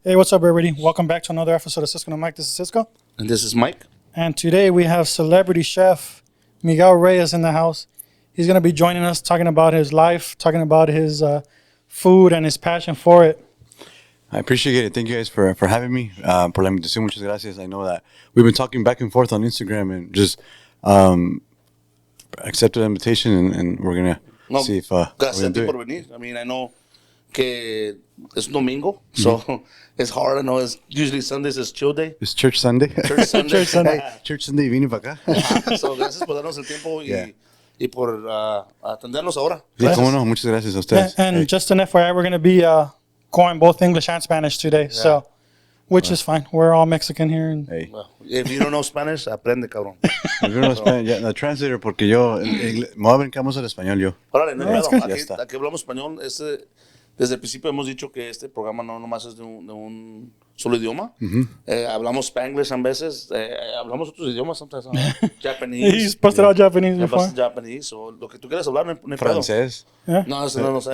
Hey, what's up, everybody? Welcome back to another episode of Sisko and Mike. This is Sisko. And this is Mike. And today we have Celebrity Chef Miguel Reyes in the house. He's going to be joining us, talking about his life, talking about his food and his passion for it. I appreciate it. Thank you guys for having me. Por la invitación, muchas gracias. I know that we've been talking back and forth on Instagram and just accepted the invitation and we're going to see if we're gracias going a ti to do por it. venir. I mean, I know que es domingo, so it's hard. I know it's usually Sundays is chill day. It's Church Sunday. Church Sunday. Church Sunday. Church Sunday, vine para acá. So gracias por darnos el tiempo y por atendernos ahora. Sí, cómo no. Muchas gracias a ustedes. And just an FYI, we're going to be going both English and Spanish today, so which is fine. We're all Mexican here. And Hey. Well, if you don't know Spanish, aprende, cabrón. If you don't speak, the translator, porque yo, me voy a brincar al español yo. Órale, no, that's claro. good. Ya Aquí, está. aquí hablamos español. Desde el principio hemos dicho que este programa no nomás es de un solo idioma. Hablamos Spanglish a veces. Hablamos otros idiomas, sometimes. Japanese. he's busted out Japanese before. Japanese. O lo que tú quieras hablar, no hay pedo. Francés. Yeah. No, eso no lo sé.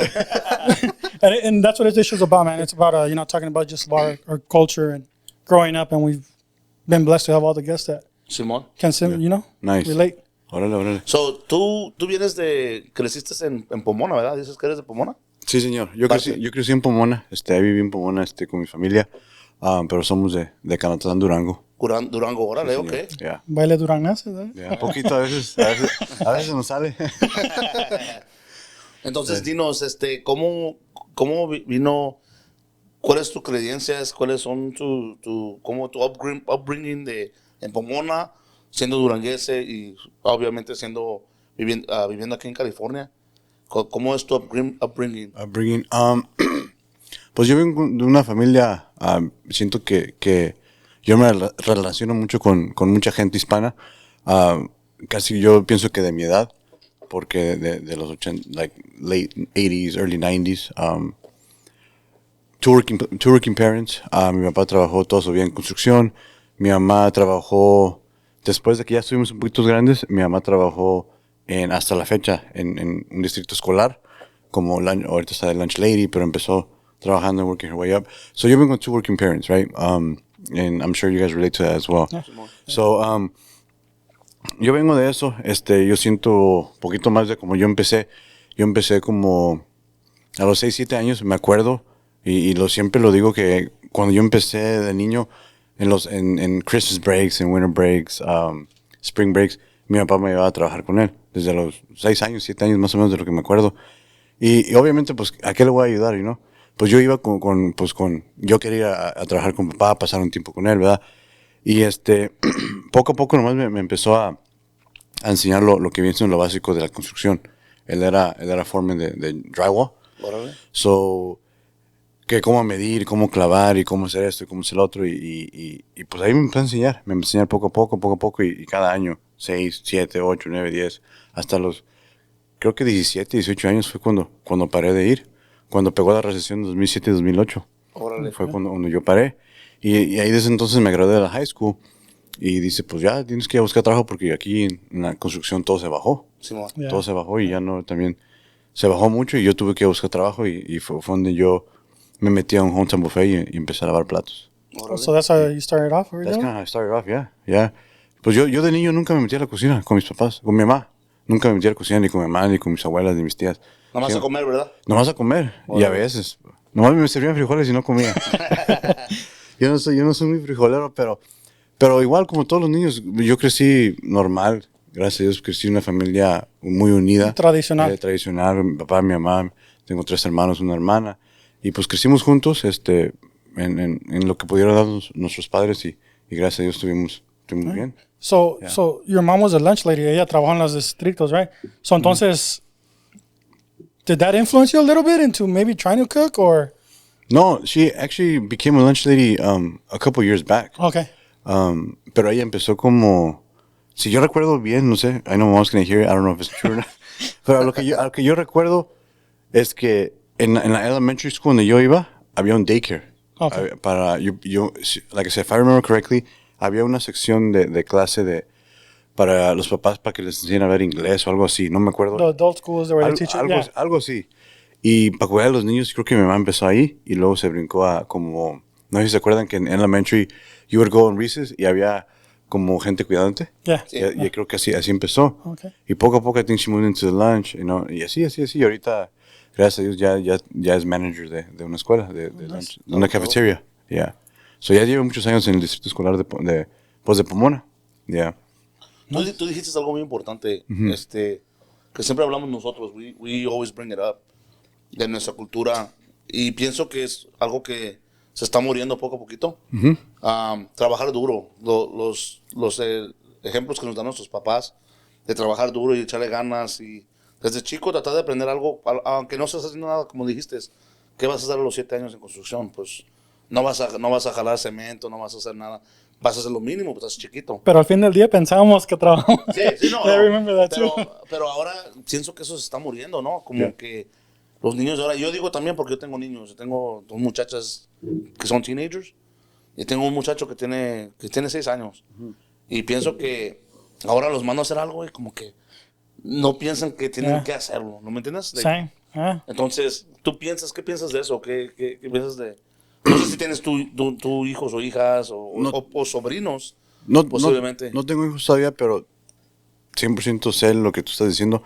And that's what this show's about, man. It's about, talking about just our culture and growing up. And we've been blessed to have all the guests that Simón. can, Nice. relate. Órale. So, tú vienes creciste en Pomona, ¿verdad? Dices que eres de Pomona. Sí, señor. Yo crecí en Pomona. Ahí viví en Pomona con mi familia. Pero somos de Canatán, Durango. Durango, órale, ok. Yeah. Baile Durangas, ¿eh? Un poquito a veces nos sale. Entonces, dinos, ¿cómo vino? ¿Cuáles tus creencias? ¿Cuáles son tu upbringing en Pomona, siendo duranguense y obviamente viviendo aquí en California? ¿Cómo es tu upbringing? Pues yo vengo de una familia, siento que yo me relaciono mucho con mucha gente hispana, casi yo pienso que de mi edad, porque de los 80, like late 80s, early 90s, two working parents. Mi papá trabajó toda su vida en construcción, mi mamá trabajó, después de que ya estuvimos un poquito grandes, mi mamá trabajó hasta la fecha en un distrito escolar, como ahorita está de lunch lady, pero empezó trabajando and working her way up. So yo vengo two working parents, right? And I'm sure you guys relate to that as well. Yeah. So yo vengo de eso. Yo siento un poquito más de como yo empecé. Yo empecé como a los 6, 7 años, me acuerdo, y siempre lo digo que cuando yo empecé de niño en Christmas breaks, en winter breaks, spring breaks, mi papá me llevaba a trabajar con él desde los 6 años, 7 años más o menos de lo que me acuerdo. Y obviamente, pues, ¿a qué le voy a ayudar, you know? Pues yo iba yo quería ir a trabajar con papá, pasar un tiempo con él, ¿verdad? Y poco a poco nomás me empezó a enseñar lo que viene siendo lo básico de la construcción. Él era foreman de drywall. Órale. So, que cómo medir, cómo clavar y cómo hacer esto y cómo hacer lo otro. Y pues ahí me empezó a enseñar. Me empezó a enseñar poco a poco y cada año, 6, 7, 8, 9, 10, hasta los, creo que 17, 18 años fue cuando paré de ir. Cuando pegó la recesión de 2007-2008. Órale. Fue cuando yo paré. Y ahí desde entonces me gradué de la high school. Y dice, pues ya tienes que ir a buscar trabajo porque aquí en la construcción todo se bajó. Simón. Yeah. Todo se bajó y ya no, también se bajó mucho y yo tuve que buscar trabajo y fue donde yo me metí a un hometown buffet y empecé a lavar platos. Órale. So that's how you started off, That's originally? kind of how I started off, yeah. Pues yo de niño nunca me metí a la cocina con mis papás, con mi mamá. Nunca me metí a la cocina ni con mi mamá, ni con mis abuelas, ni mis tías. Nada más a comer, ¿verdad? Nomás a comer. Y a veces, nomás me servían frijoles y no comía. yo no soy muy frijolero, pero igual como todos los niños, yo crecí normal, gracias a Dios, crecí en una familia muy unida. Tradicional. Tradicional, mi papá, mi mamá, tengo 3 hermanos, una hermana. Y pues crecimos juntos, en lo que pudieron darnos nuestros padres y gracias a Dios estuvimos bien. So your mom was a lunch lady. Ella trabajó en los distritos, right? So entonces, did that influence you a little bit into maybe trying to cook or? No, she actually became a lunch lady a couple years back. Okay. Pero ella empezó como, si yo recuerdo bien, no sé, I know mom's gonna hear it, I don't know if it's true or not. Pero a lo que yo recuerdo es que en la elementary school donde yo iba, había un daycare. Okay. Like I said, if I remember correctly, había una sección de clase para los papás para que les enseñen a ver inglés o algo así, no me acuerdo. The adult schools where they teach you. Algo así. Y para cuidar a los niños, creo que mi mamá empezó ahí y luego se brincó a como No sé si se acuerdan que en elementary you would go on recess y había como gente cuidándote. Yeah. Y creo que así empezó. Okay. Y poco a poco I think she moved into the lunch, you know, y así. Y ahorita, gracias a Dios, ya es manager de una escuela, de lunch, de una cafeteria. Yeah. So ya lleva muchos años en el distrito escolar de Pomona. Yeah. Tú dijiste algo muy importante, que siempre hablamos nosotros, we always bring it up, de nuestra cultura, y pienso que es algo que se está muriendo poco a poquito. Trabajar duro, los ejemplos que nos dan nuestros papás, de trabajar duro y echarle ganas, y desde chico tratar de aprender algo, aunque no estés haciendo nada, como dijiste, ¿qué vas a hacer a los 7 años en construcción? Pues no vas a jalar cemento, no vas a hacer nada. Vas a hacer lo mínimo, pues estás chiquito. Pero al fin del día pensábamos que trabajamos. Sí, no. I remember that too. Pero ahora pienso que eso se está muriendo, ¿no? Como que los niños ahora, yo digo también porque yo tengo niños, yo tengo 2 muchachas que son teenagers y tengo un muchacho que tiene 6 años. Y pienso que ahora los mando a hacer algo y como que no piensan que tienen que hacerlo, ¿no me entiendes? Same. Entonces, ¿qué piensas de eso? ¿Qué piensas de...? No sé si tienes tu hijos o hijas o sobrinos, posiblemente. No tengo hijos todavía, pero 100% sé lo que tú estás diciendo,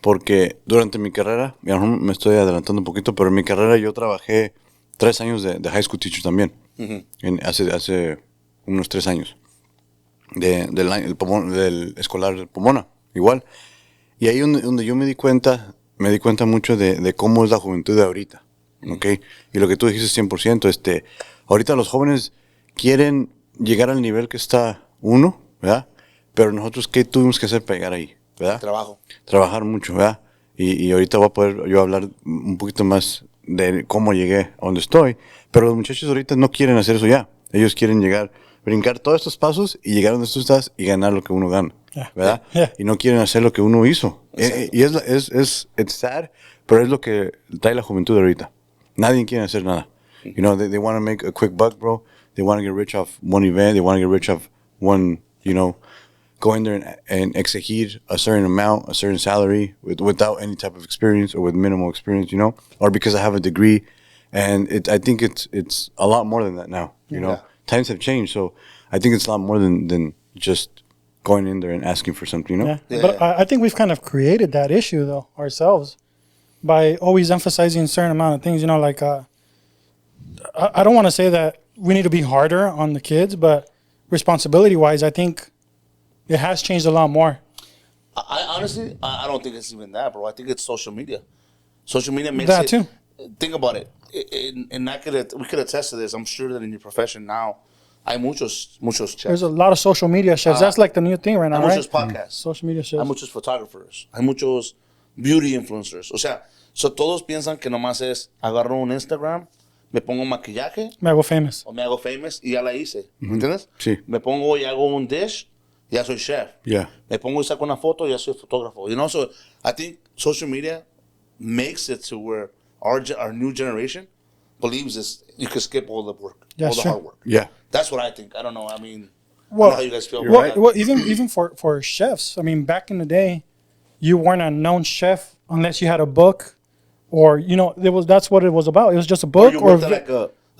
porque durante mi carrera, a lo mejor me estoy adelantando un poquito, pero en mi carrera yo trabajé 3 años de high school teacher también, hace unos 3 años, del escolar de Pomona, igual. Y ahí donde yo me di cuenta mucho de cómo es la juventud de ahorita. Okay. Y lo que tú dijiste 100%, ahorita los jóvenes quieren llegar al nivel que está uno, ¿verdad? Pero nosotros, ¿qué tuvimos que hacer para llegar ahí, ¿verdad? Trabajar mucho, ¿verdad? Y ahorita voy a poder yo hablar un poquito más de cómo llegué a donde estoy, pero los muchachos ahorita no quieren hacer eso ya. Ellos quieren brincar todos estos pasos y llegar donde tú estás y ganar lo que uno gana, ¿verdad? Y no quieren hacer lo que uno hizo. Y es sad, pero es lo que trae la juventud de ahorita. Nadie quiere hacer nada. You know, they want to make a quick buck, bro. They want to get rich off one event. They want to get rich off one, go in there and exigir a certain amount, a certain salary without any type of experience or with minimal experience, or because I have a degree. And I think it's a lot more than that now, you know. Times have changed, so I think it's a lot more than just going in there and asking for something, But I think we've kind of created that issue, though, ourselves. By always emphasizing a certain amount of things, like I don't want to say that we need to be harder on the kids, but responsibility-wise, I think it has changed a lot more. I honestly, I don't think it's even that, bro. I think it's social media. Social media makes that it. Too. Think about it, and we could attest to this. I'm sure that in your profession now, hay muchos chefs. There's a lot of social media chefs. That's like the new thing right now, hay right? Muchos podcasts. Social media chefs. Hay muchos photographers. Hay muchos beauty influencers. O sea, todos piensan que nomás es agarro un Instagram, me pongo un maquillaje. Me hago famous. O me hago famous y ya la hice. ¿Me entiendes? Sí. Me pongo y hago un dish, ya soy chef. Yeah. Me pongo y saco una foto, ya soy fotógrafo. So I think social media makes it to where our new generation believes you can skip all the work, all the hard work. Yeah. That's what I think. I don't know. I mean, I well, don't know how you guys feel. Well, even for chefs, I mean, back in the day, you weren't a known chef unless you had a book, or that's what it was about. It was just a book, or you worked at like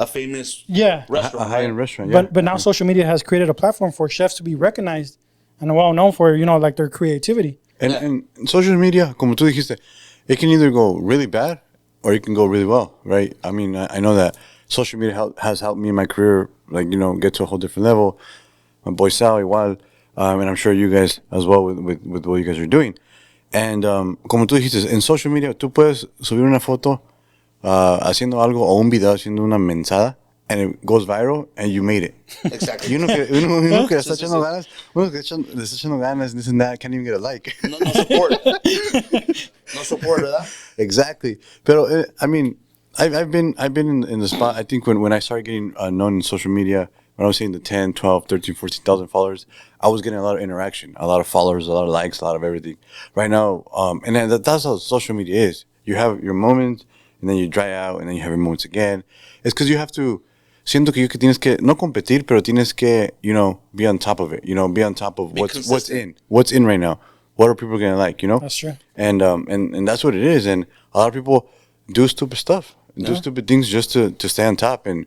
a famous restaurant, a high-end restaurant. Yeah. But now social media has created a platform for chefs to be recognized and well known for like their creativity. And social media, como tú dijiste, it can either go really bad or it can go really well, right? I mean, I know that social media has helped me in my career, get to a whole different level. My boy Sal, igual, and I'm sure you guys as well with what you guys are doing. And como tú dijiste, en social media tú puedes subir una foto haciendo algo o un video haciendo una mensada and it goes viral and you made it. Exactly. Uno que le está echando ganas, le está echando ganas, this and that, can't even get a like. No support. No support, ¿verdad? Exactly. Pero I mean, I've been in the spot. I think when I started getting known in social media, when I was seeing the 10, 12, 13, 14,000 followers, I was getting a lot of interaction, a lot of followers, a lot of likes, a lot of everything. Right now, and then that's how social media is. You have your moments, and then you dry out, and then you have your moments again. It's because you have to, siento que tienes que, no competir, pero tienes que, be on top of it, be on top of what's in right now. What are people going to like, That's true. And that's what it is. And a lot of people do stupid stuff, do stupid things just to stay on top. And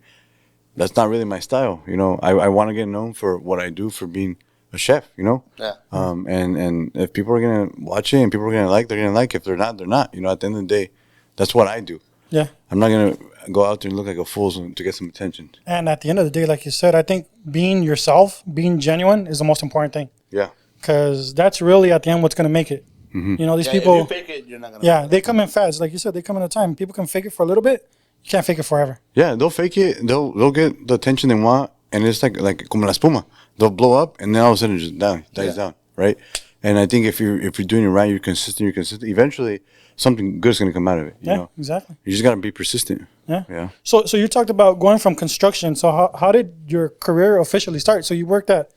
that's not really my style. You know, I want to get known for what I do, for being a chef, you know? Yeah. And if people are going to watch it and people are going to like, they're going to like. If they're not, they're not. You know, at the end of the day, that's what I do. Yeah. I'm not going to go out there and look like a fool to get some attention. And at the end of the day, like you said, I think being yourself, being genuine is the most important thing. Yeah. Because that's really at the end what's going to make it. Mm-hmm. You know, these Yeah, people. if you fake it, you're not gonna. Yeah, they come in fads. Like you said, they come in a time. People can fake it for a little bit. You can't fake it forever. Yeah, they'll fake it. They'll get the attention they want, and it's like como la espuma. They'll blow up, and then all of a sudden it just dies down, right? And I think if you're doing it right, you're consistent. Eventually, something good is gonna come out of it. You know? Exactly. You just gotta be persistent. Yeah. Yeah. So you talked about going from construction. So how did your career officially start? So you worked at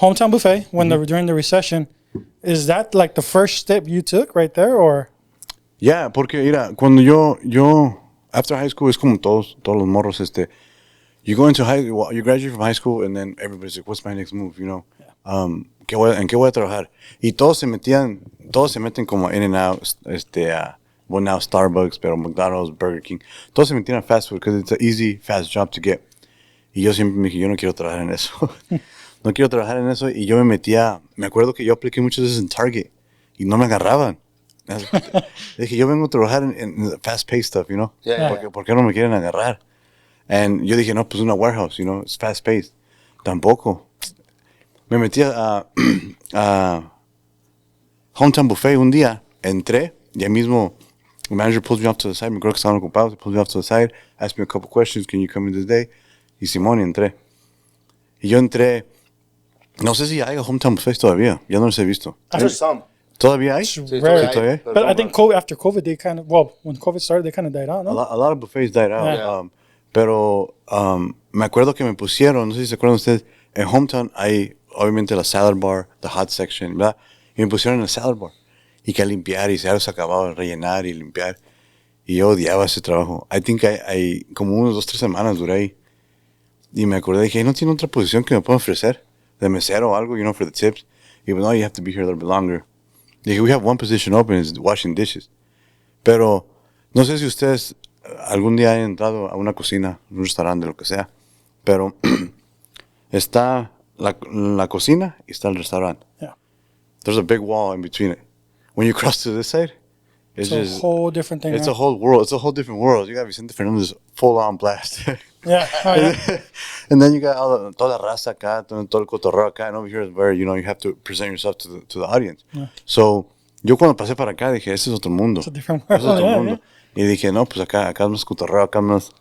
Hometown Buffet when during the recession. Is that like the first step you took right there, or? Yeah, porque mira, cuando yo after high school es como todos los morros you go into you graduate from high school and then everybody's like, what's my next move, you know? ¿En qué voy a trabajar? Y todos se meten como In-N-Out, well now Starbucks, pero McDonald's, Burger King, todos se metían a fast food because it's an easy, fast job to get. Y yo siempre me dije, yo no quiero trabajar en eso. No quiero trabajar en eso. Y yo me acuerdo que yo apliqué muchas veces en Target y no me agarraban. Dije, yo vengo a trabajar en fast-paced stuff, you know? Yeah. ¿Por qué no me quieren agarrar? And yo dije, no, pues una warehouse, you know, it's fast-paced. Tampoco. Me metí a Hometown Buffet un día, entré, y ahí mismo, the manager pulls me off to the side, me acuerdo que estaban ocupados, he pulls me off to the side, asked me a couple questions, can you come in today? Y Simón, y entré. Y yo entré, no sé si hay Hometown Buffet todavía, ya no los he visto. There's some. ¿Todavía hay? It's Sí, rare. todavía hay. But I think after COVID, they kind of, when COVID started, they kind of died out, no? A lot of buffets died out. Yeah. Pero me acuerdo que me pusieron, no sé si se acuerdan ustedes, en Hometown hay obviamente la salad bar, the hot section, ¿verdad? Y me pusieron en el salad bar. Y que limpiar, y se acababa de rellenar y limpiar. Y yo odiaba ese trabajo. I think hay como unos 2-3 semanas duré ahí. Y me acordé, dije, ¿no tiene otra posición que me puedan ofrecer? De mesero o algo, you know, for the tips. Y no, you have to be here a little bit longer. Dije, we have one position open, it's washing dishes. Pero no sé si ustedes algún día han entrado a una cocina, un restaurante, lo que sea. Pero está la cocina y está el restaurante. Yeah. There's a big wall in between it. When you cross to this side, it's It's just a whole different thing. it's right? a whole world. It's a whole different world. You got Vicente Fernandez full on blast. Yeah. Oh, yeah. And then you got toda la raza acá, todo el cotorreo acá, and over here is where, you know, you have to present yourself to the audience. Yeah. So, yo cuando pasé para acá dije, ese es otro mundo. It's a different Ese es world. otro Yeah, mundo. Y dije, no, pues acá es más cotorreo, acá más...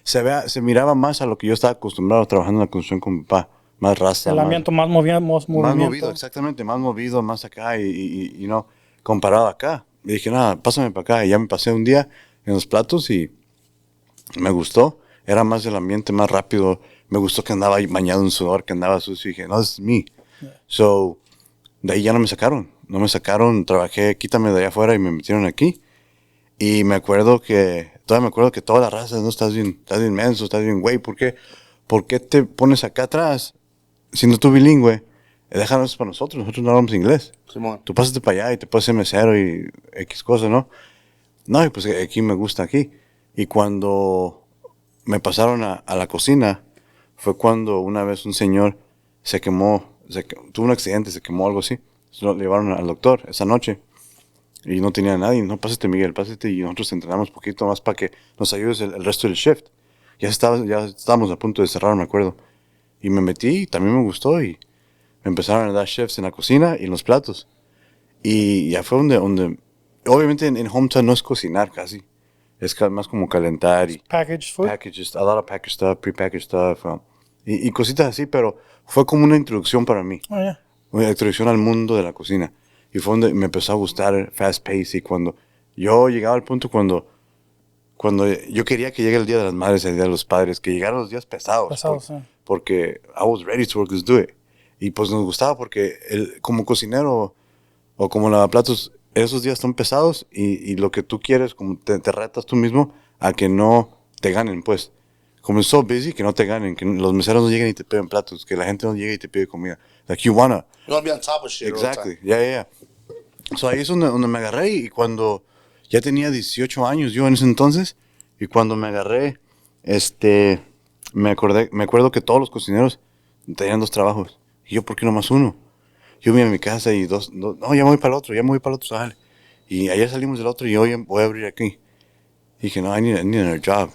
Se miraba más a lo que yo estaba acostumbrado trabajando en la construcción con mi papá. Más raza. El ambiente más movido, más Más movido, exactamente, más movido, más acá y you know, comparado acá. Y dije, nada, pásame para acá. Y ya me pasé un día en los platos y me gustó. Era más el ambiente, más rápido. Me gustó que andaba bañado en sudor, que andaba sucio. Y dije, no, this is me. Yeah. So, de ahí ya no me sacaron. No me sacaron, trabajé, quítame de allá afuera y me metieron aquí. Y todavía me acuerdo que toda la raza, no, estás bien menso, estás bien güey. ¿Por qué te pones acá atrás, siendo tú bilingüe? Déjanos eso para nosotros no hablamos inglés. Simón. Tú pásate para allá y te puedes ser mesero y X cosas, ¿no? No, y pues aquí me gusta aquí. Y cuando me pasaron a la cocina, fue cuando una vez un señor se quemó, tuvo un accidente, se quemó algo así. Lo llevaron al doctor esa noche y no tenía a nadie. No, pásate Miguel, pásate, y nosotros entrenamos un poquito más para que nos ayudes el resto del shift. Ya estábamos a punto de cerrar, me acuerdo. Y me metí y también me gustó y me empezaron a dar shifts en la cocina y en los platos. Y ya fue donde obviamente en Hometown no es cocinar casi. Es más como calentar y packaged food. A lot of packaged stuff, prepackaged stuff. Y cositas así, pero fue como una introducción para mí. Oh, yeah. Una introducción al mundo de la cocina. Y fue donde me empezó a gustar fast pace. Y cuando yo llegaba al punto cuando yo quería que llegue el Día de las Madres, el Día de los Padres, que llegaran los días pesados. Porque I was ready to work, let's do it. Y pues nos gustaba porque como cocinero o como lavaplatos, esos días son pesados y lo que tú quieres, como te retas tú mismo a que no te ganen, pues. Como es so busy, que no te ganen, que los meseros no lleguen y te piden platos, que la gente no llegue y te pide comida. Like, you wanna be on top of shit. Exactly, yeah. So ahí es donde me agarré y cuando ya tenía 18 años yo en ese entonces y cuando me agarré, me acuerdo que todos los cocineros tenían 2 trabajos. Y yo, ¿por qué nomás uno? Yo vine a mi casa y dos, no, ya me voy para el otro, sale. Y ayer salimos del otro y hoy voy a abrir aquí. Y dije, no, I need another job.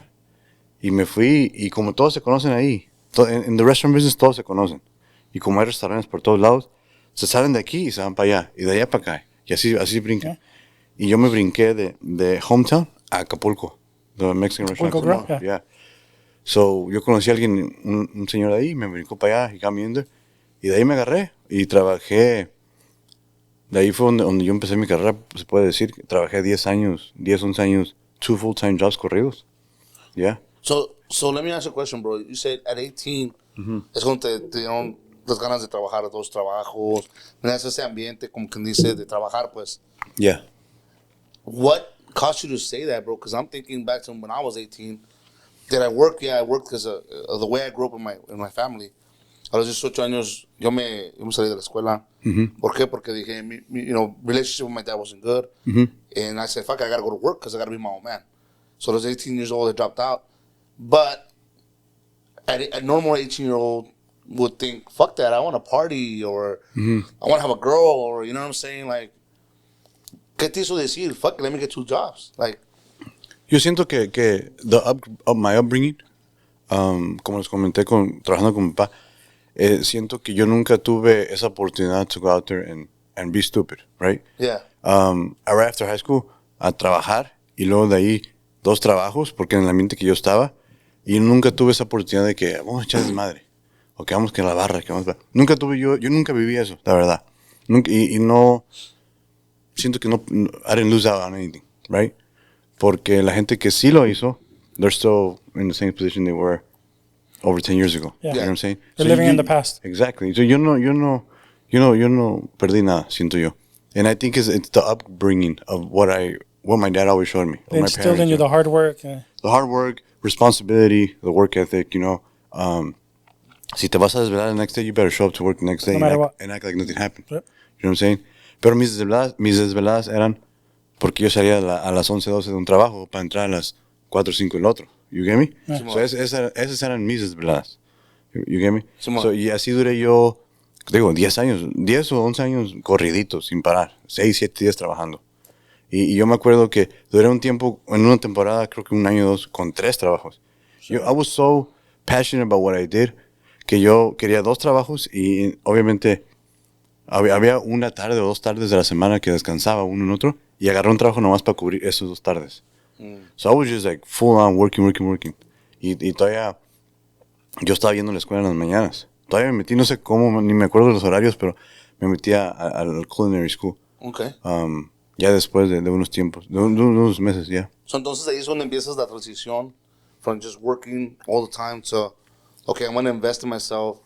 Y me fui, y como todos se conocen ahí, en the restaurant business todos se conocen. Y como hay restaurantes por todos lados, se salen de aquí y se van para allá, y de allá para acá. Y así brincan. Yeah. Y yo me brinqué de Hometown a Acapulco, the Mexican Acapulco restaurant. Grill, Yeah. So, yo conocí a alguien, un señor de ahí, me brincó para allá, y caminando. Y de ahí me agarré y trabajé. De ahí fue donde yo empecé mi carrera, se puede decir. Trabajé 10 años, 10, 11 años, 2 full-time jobs corridos. Yeah. So let me ask you a question, bro. You said at 18 es cuando te dieron las ganas de trabajar 2 trabajos. Tenías ese ambiente, como quien dice, de trabajar, pues. Yeah. What caused you to say that, bro? Because I'm thinking back to when I was 18. Did I work? Yeah, I worked because of the way I grew up in my family. A los 18 años yo me salí de la escuela. ¿Por qué? Porque dije, relationship with my dad wasn't good. And I said, fuck, I gotta go to work because I gotta be my own man. So I was 18 years old, I dropped out. But a normal 18-year-old would think, fuck that, I want to party or I want to have a girl or, you know what I'm saying? Like, ¿qué te hizo decir? Fuck, let me get 2 jobs. Like, Yo siento que my upbringing, como les comenté trabajando con mi papá, siento que yo nunca tuve esa oportunidad to go out there and be stupid, right? yeah. Right after high school, a trabajar y luego de ahí 2 trabajos, porque en el ambiente que yo estaba, y nunca tuve esa oportunidad de que vamos a echar desmadre, o que vamos que en la barra, que vamos a... Nunca tuve yo nunca viví eso, la verdad. Nunca, y no, siento que no, I didn't lose out on anything, right? Porque la gente que sí lo hizo, they're still in the same position they were over 10 years ago. Yeah. You know what I'm saying? They're living in the past. Exactly. So yo no perdí nada, siento yo. And I think it's the upbringing of what my dad always showed me. They instilled in you the hard work. The hard work, responsibility, the work ethic, si te vas a desvelar the next day, you better show up to work the next day No matter what. and act like nothing happened. Yep. You know what I'm saying? Pero mis desveladas eran porque yo salía a las 11, 12 de un trabajo para entrar a las 4 o 5 del otro. You get me? Yeah. So esas eran mis desveladas. You get me? Simón. So, y así duré yo, digo, 10 o 11 años corriditos, sin parar. 6, 7 días trabajando. Y yo me acuerdo que duré un tiempo, en una temporada, creo que 1 año o 2, con 3 trabajos. I was so passionate about what I did, que yo quería 2 trabajos y obviamente había 1 tarde o 2 tardes de la semana que descansaba uno en otro y agarré un trabajo nomás para cubrir esas 2 tardes. So I was just like full on working. Y todavía yo estaba yendo a la escuela en las mañanas. Todavía me metí, no sé cómo, ni me acuerdo de los horarios, pero me metí al culinary school. Okay. Ya después de unos tiempos, de unos meses, ya. So, entonces ahí es donde empiezas la transición from just working all the time to, okay, I'm going to invest in myself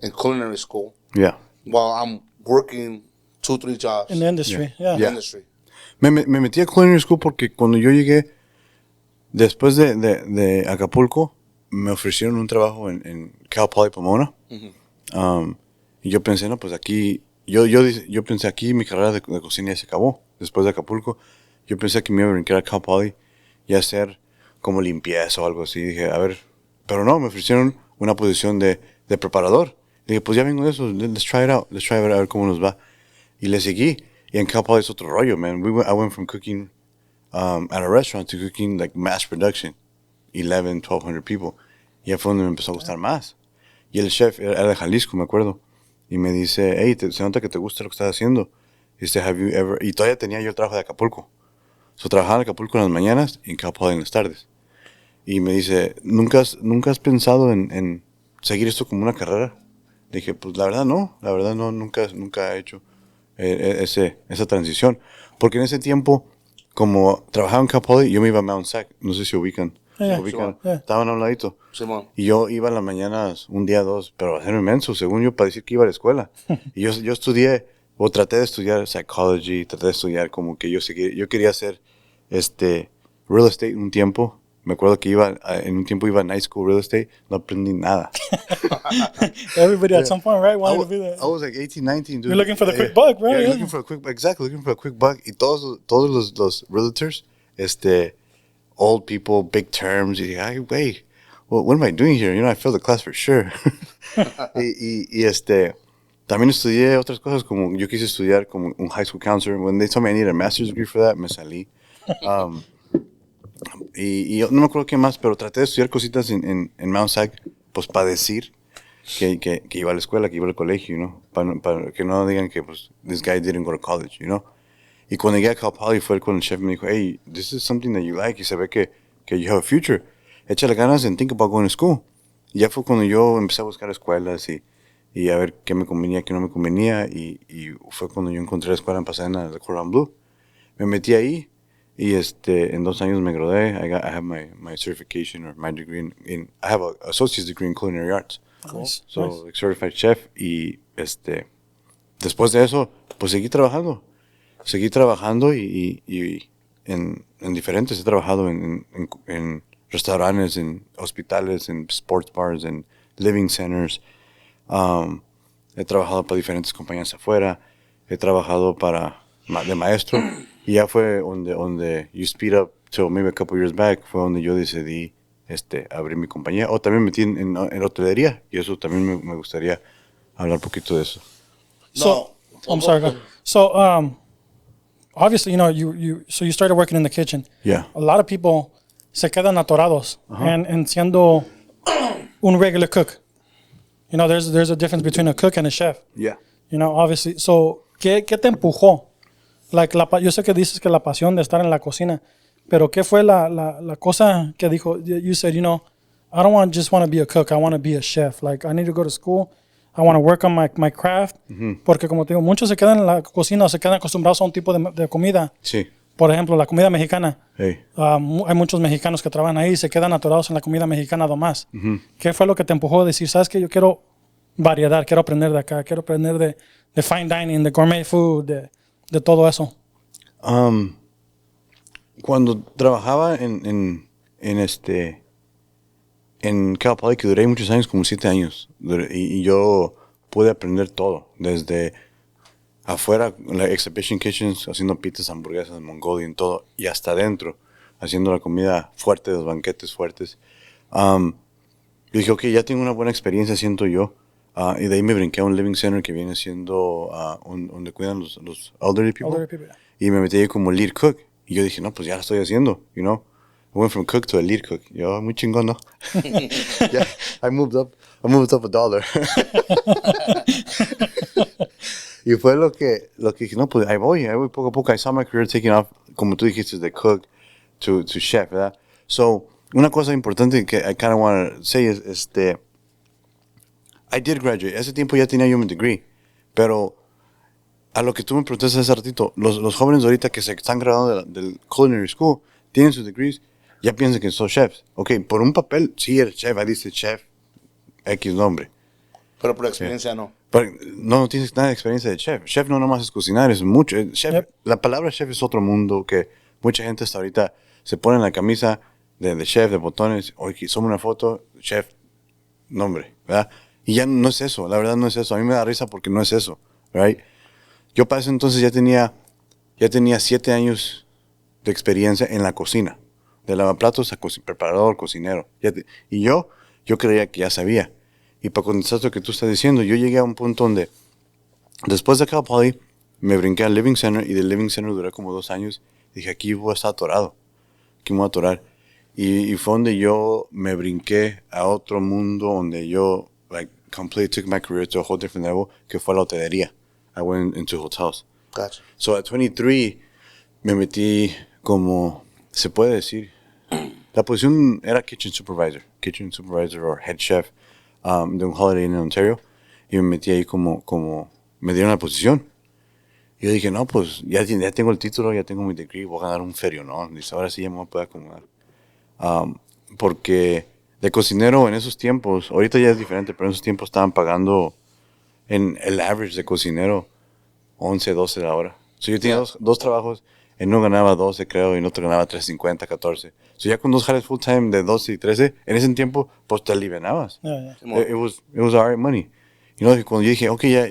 in culinary school Yeah. while I'm working 2, 3 jobs In the industry, yeah. in the industry. Me metí a culinary school porque cuando yo llegué, después de Acapulco, me ofrecieron un trabajo en Cal Poly Pomona. Y yo pensé, no, pues aquí, yo pensé aquí mi carrera de cocina ya se acabó. Después de Acapulco, yo pensé que me iba a brincar a Cal Poly y hacer como limpieza o algo así. Dije, a ver, pero no, me ofrecieron una posición de preparador. Dije, pues ya vengo de eso, let's try it out, a ver cómo nos va. Y le seguí. Y en Cal Poly es otro rollo, man. I went from cooking at a restaurant to cooking like mass production, 11, 1,200 people. Y ya fue donde me empezó a gustar más. Y el chef era de Jalisco, me acuerdo. Y me dice, hey, se nota que te gusta lo que estás haciendo. Dice, have you ever... Y todavía tenía yo el trabajo de Acapulco. So, trabajaba en Acapulco en las mañanas y en Cal Poly en las tardes. Y me dice, ¿nunca has pensado en seguir esto como una carrera? Dije, pues la verdad no, nunca he hecho esa transición. Porque en ese tiempo, como trabajaba en Cal Poly, yo me iba a Mount Sac, no sé si ubican. Yeah, ubican. sure. Estaban a un ladito. Simón. Y yo iba en las mañanas, un día, 2, pero a hacerme menso, según yo, para decir que iba a la escuela. Y yo estudié, o traté de estudiar psychology, traté de estudiar como que yo quería hacer real estate un tiempo. Me acuerdo que en un tiempo iba a night school real estate, no aprendí nada. Everybody at some point, right, wanted to be I that. was like 18, 19, dude. You're looking for the quick buck, right? Yeah, Yeah. looking for a quick buck. Y todos los realtors, old people, big terms. Y dije, ay, güey, well, what am I doing here? I failed the class for sure. También estudié otras cosas, como yo quise estudiar como un high school counselor. When they told me I needed a master's degree for that, me salí. Y yo no me acuerdo qué más, pero traté de estudiar cositas en Mount Sac, pues para decir que iba a la escuela, que iba al colegio, para que no digan que, pues, this guy didn't go to college, Y cuando llegué a Cal Poly fue cuando el chef me dijo, hey, this is something that you like, y se ve que you have a future. Échale ganas and think about going to school. Y ya fue cuando yo empecé a buscar escuelas y a ver qué me convenía, qué no me convenía, y fue cuando yo encontré la escuela en Pasadena, de Cordon Bleu. Me metí ahí, y en 2 años me gradué. I have my certification or my degree I have an associate's degree in culinary arts. Nice. So, Nice. like certified chef. Y después de eso, pues seguí trabajando. Y en diferentes. He trabajado en restaurantes, en hospitales, en sports bars, en living centers. He trabajado para diferentes compañías afuera. He trabajado de maestro. Y ya fue donde you speed up till maybe a couple years back, fue donde yo decidí abrir mi compañía. O también metí en hotelería. Y eso también me gustaría hablar un poquito de eso. So, I'm sorry. Go ahead. So, obviously, you started working in the kitchen. Yeah. A lot of people se quedan atorados en siendo un regular cook. There's a difference between a cook and a chef. Yeah. Obviously. So, ¿qué te empujó? Yo sé que dices que la pasión de estar en la cocina, pero ¿qué fue la cosa que dijo? You said, I don't just want to be a cook. I want to be a chef. Like, I need to go to school. I want to work on my craft. Porque, como te digo, muchos se quedan en la cocina o se quedan acostumbrados a un tipo de comida. Sí. Por ejemplo, la comida mexicana. Hey. Hay muchos mexicanos que trabajan ahí y se quedan atorados en la comida mexicana nomás. ¿Qué fue lo que te empujó a decir, sabes que yo quiero variedad, quiero aprender de acá, quiero aprender de fine dining, de gourmet food, de todo eso? Cuando trabajaba en Cal Poly, que duré muchos años, como 7 años, y yo pude aprender todo, desde afuera, la exhibition kitchens, haciendo pizzas, hamburguesas, mongolian, todo, y hasta adentro, haciendo la comida fuerte, los banquetes fuertes. Yo dije, ok, ya tengo una buena experiencia, siento yo. Y de ahí me brinqué a un living center que viene siendo donde cuidan los elderly people. Elderly people. Y me metí ahí como lead cook. Y yo dije, no, pues ya lo estoy haciendo, I went from cook to a lead cook. Yo, muy chingón, ¿no? Yeah, I moved up $1. Y fue lo que dije, no, pues ahí voy poco a poco. I saw my career taking off, como tú dijiste, de cook to chef, ¿verdad? So, una cosa importante que I kind of want to say is, I did graduate. Ese tiempo ya tenía yo mi degree. Pero a lo que tú me preguntaste hace ratito, los jóvenes ahorita que se están graduando del culinary school, tienen sus degrees, ya piensan que son chefs. Ok, por un papel, sí eres chef, ahí dice chef, X nombre. Pero por experiencia no. Pero no tienes nada de experiencia de chef. Chef no nomás es cocinar, es mucho. Chef, Yep. La palabra chef es otro mundo que mucha gente hasta ahorita se pone en la camisa de chef, de botones, oye, somos una foto, chef, nombre, ¿verdad? Y ya no es eso, la verdad no es eso. A mí me da risa porque no es eso, right? Yo para ese entonces ya tenía 7 años de experiencia en la cocina. De lavaplatos a preparador, cocinero. Y yo creía que ya sabía. Y para contestar lo que tú estás diciendo, yo llegué a un punto donde, después de Cal Poly, me brinqué al Living Center, y del Living Center duré como 2 años. Dije, aquí voy a estar atorado. Aquí me voy a atorar. Y fue donde yo me brinqué a otro mundo, donde yo, completely took my career to a whole different level, que fue la hotelería. I went into hotels. Gotcha. So at 23, me metí como, se puede decir, la posición era kitchen supervisor or head chef de un Holiday Inn en Ontario, y me metí ahí como me dieron la posición. Y yo dije, no, pues ya tengo el título, ya tengo mi degree, voy a ganar un ferio, ¿no? Dice, ahora sí ya me voy a poder acomodar. Porque de cocinero en esos tiempos, ahorita ya es diferente, pero en esos tiempos estaban pagando en el average de cocinero 11, 12 la hora. So yo tenía dos trabajos, en uno ganaba 12, creo, y en otro ganaba 3.50, 14. So ya con 2 jales full time de 12 y 13, en ese tiempo, pues te alivianabas. Yeah. It was alright money. Cuando yo dije, ok, ya,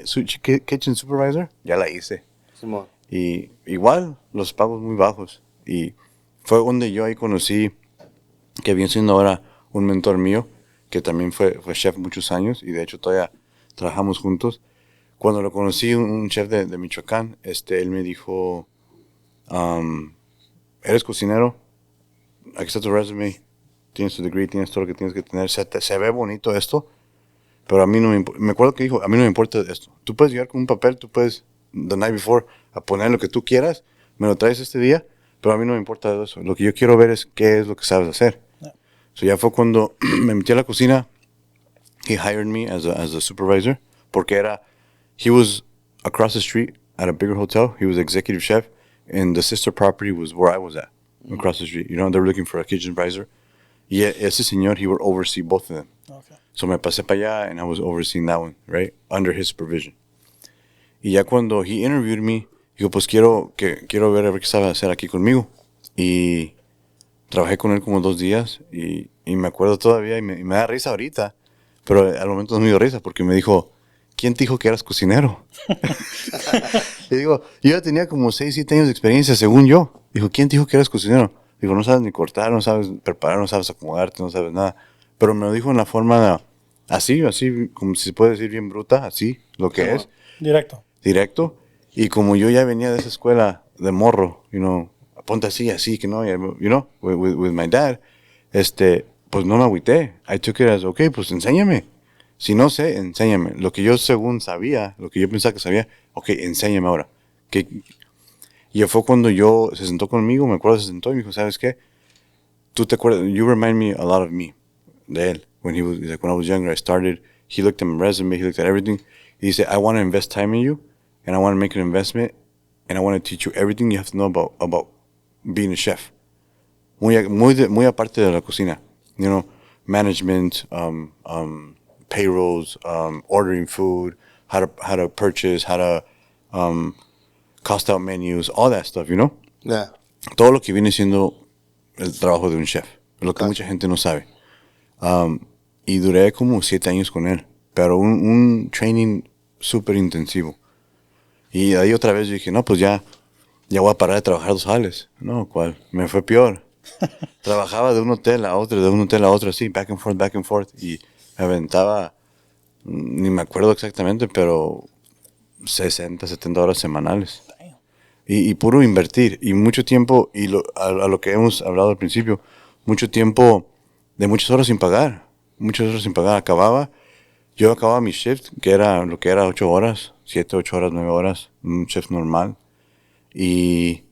kitchen supervisor, ya la hice. Simón. Y igual, los pagos muy bajos. Y fue donde yo ahí conocí, que viene siendo ahora un mentor mío, que también fue chef muchos años, y de hecho todavía trabajamos juntos. Cuando lo conocí, un chef de Michoacán, él me dijo, ¿eres cocinero? Aquí está tu resume, tienes tu degree, tienes todo lo que tienes que tener, se ve bonito esto, pero a mí no me importa. Me acuerdo que dijo, a mí no me importa esto. Tú puedes llegar con un papel, tú puedes, the night before, a poner lo que tú quieras, me lo traes este día, pero a mí no me importa eso. Lo que yo quiero ver es qué es lo que sabes hacer. Yeah. So ya fue cuando me metí a la cocina. He hired me as a supervisor, porque he was across the street at a bigger hotel. He was executive chef, and the sister property was where I was at, across the street. You know, they were looking for a kitchen supervisor. Y ese señor, he would oversee both of them. Okay. So me pasé para allá, and I was overseeing that one, right, under his supervision. Y ya cuando he interviewed me, dijo, pues quiero ver a ver qué sabe hacer aquí conmigo. Y trabajé con él como 2 días, y me acuerdo todavía, y me da risa ahorita, pero al momento no me dio risa, porque me dijo, ¿quién te dijo que eras cocinero? Y digo, yo ya tenía como 6, 7 años de experiencia, según yo. Dijo, ¿quién te dijo que eras cocinero? Digo, no sabes ni cortar, no sabes preparar, no sabes acomodarte, no sabes nada. Pero me lo dijo en la forma así, como si se puede decir bien bruta, así, lo que es. Directo. Y como yo ya venía de esa escuela de morro, ponte así, que no, with my dad, pues no me agüité. I took it as, okay, pues enséñame. Si no sé, enséñame. Lo que yo según sabía, lo que yo pensaba que sabía, okay, enséñame ahora. Y fue cuando se sentó conmigo, me acuerdo, se sentó y me dijo, ¿sabes qué? Tú te acuerdas, you remind me a lot of me, de él. When I was younger, I started, he looked at my resume, he looked at everything. He said, I want to invest time in you, and I want to make an investment, and I want to teach you everything you have to know about being a chef. Muy aparte de la cocina. Management, payrolls, ordering food, how to purchase, how to cost out menus, all that stuff, Yeah. Todo lo que viene siendo el trabajo de un chef, lo que mucha gente no sabe. Y duré como 7 años con él, pero un training súper intensivo. Y ahí otra vez yo dije, no, pues ya voy a parar de trabajar 2 jales. No, ¿cuál? Me fue peor. Trabajaba de un hotel a otro, así, back and forth, y me aventaba, ni me acuerdo exactamente, pero 60, 70 horas semanales. Y puro invertir, y mucho tiempo, y a lo que hemos hablado al principio, mucho tiempo de muchas horas sin pagar. Yo acababa mi shift, que era 8 horas, 7, 8 horas, 9 horas, un shift normal. Y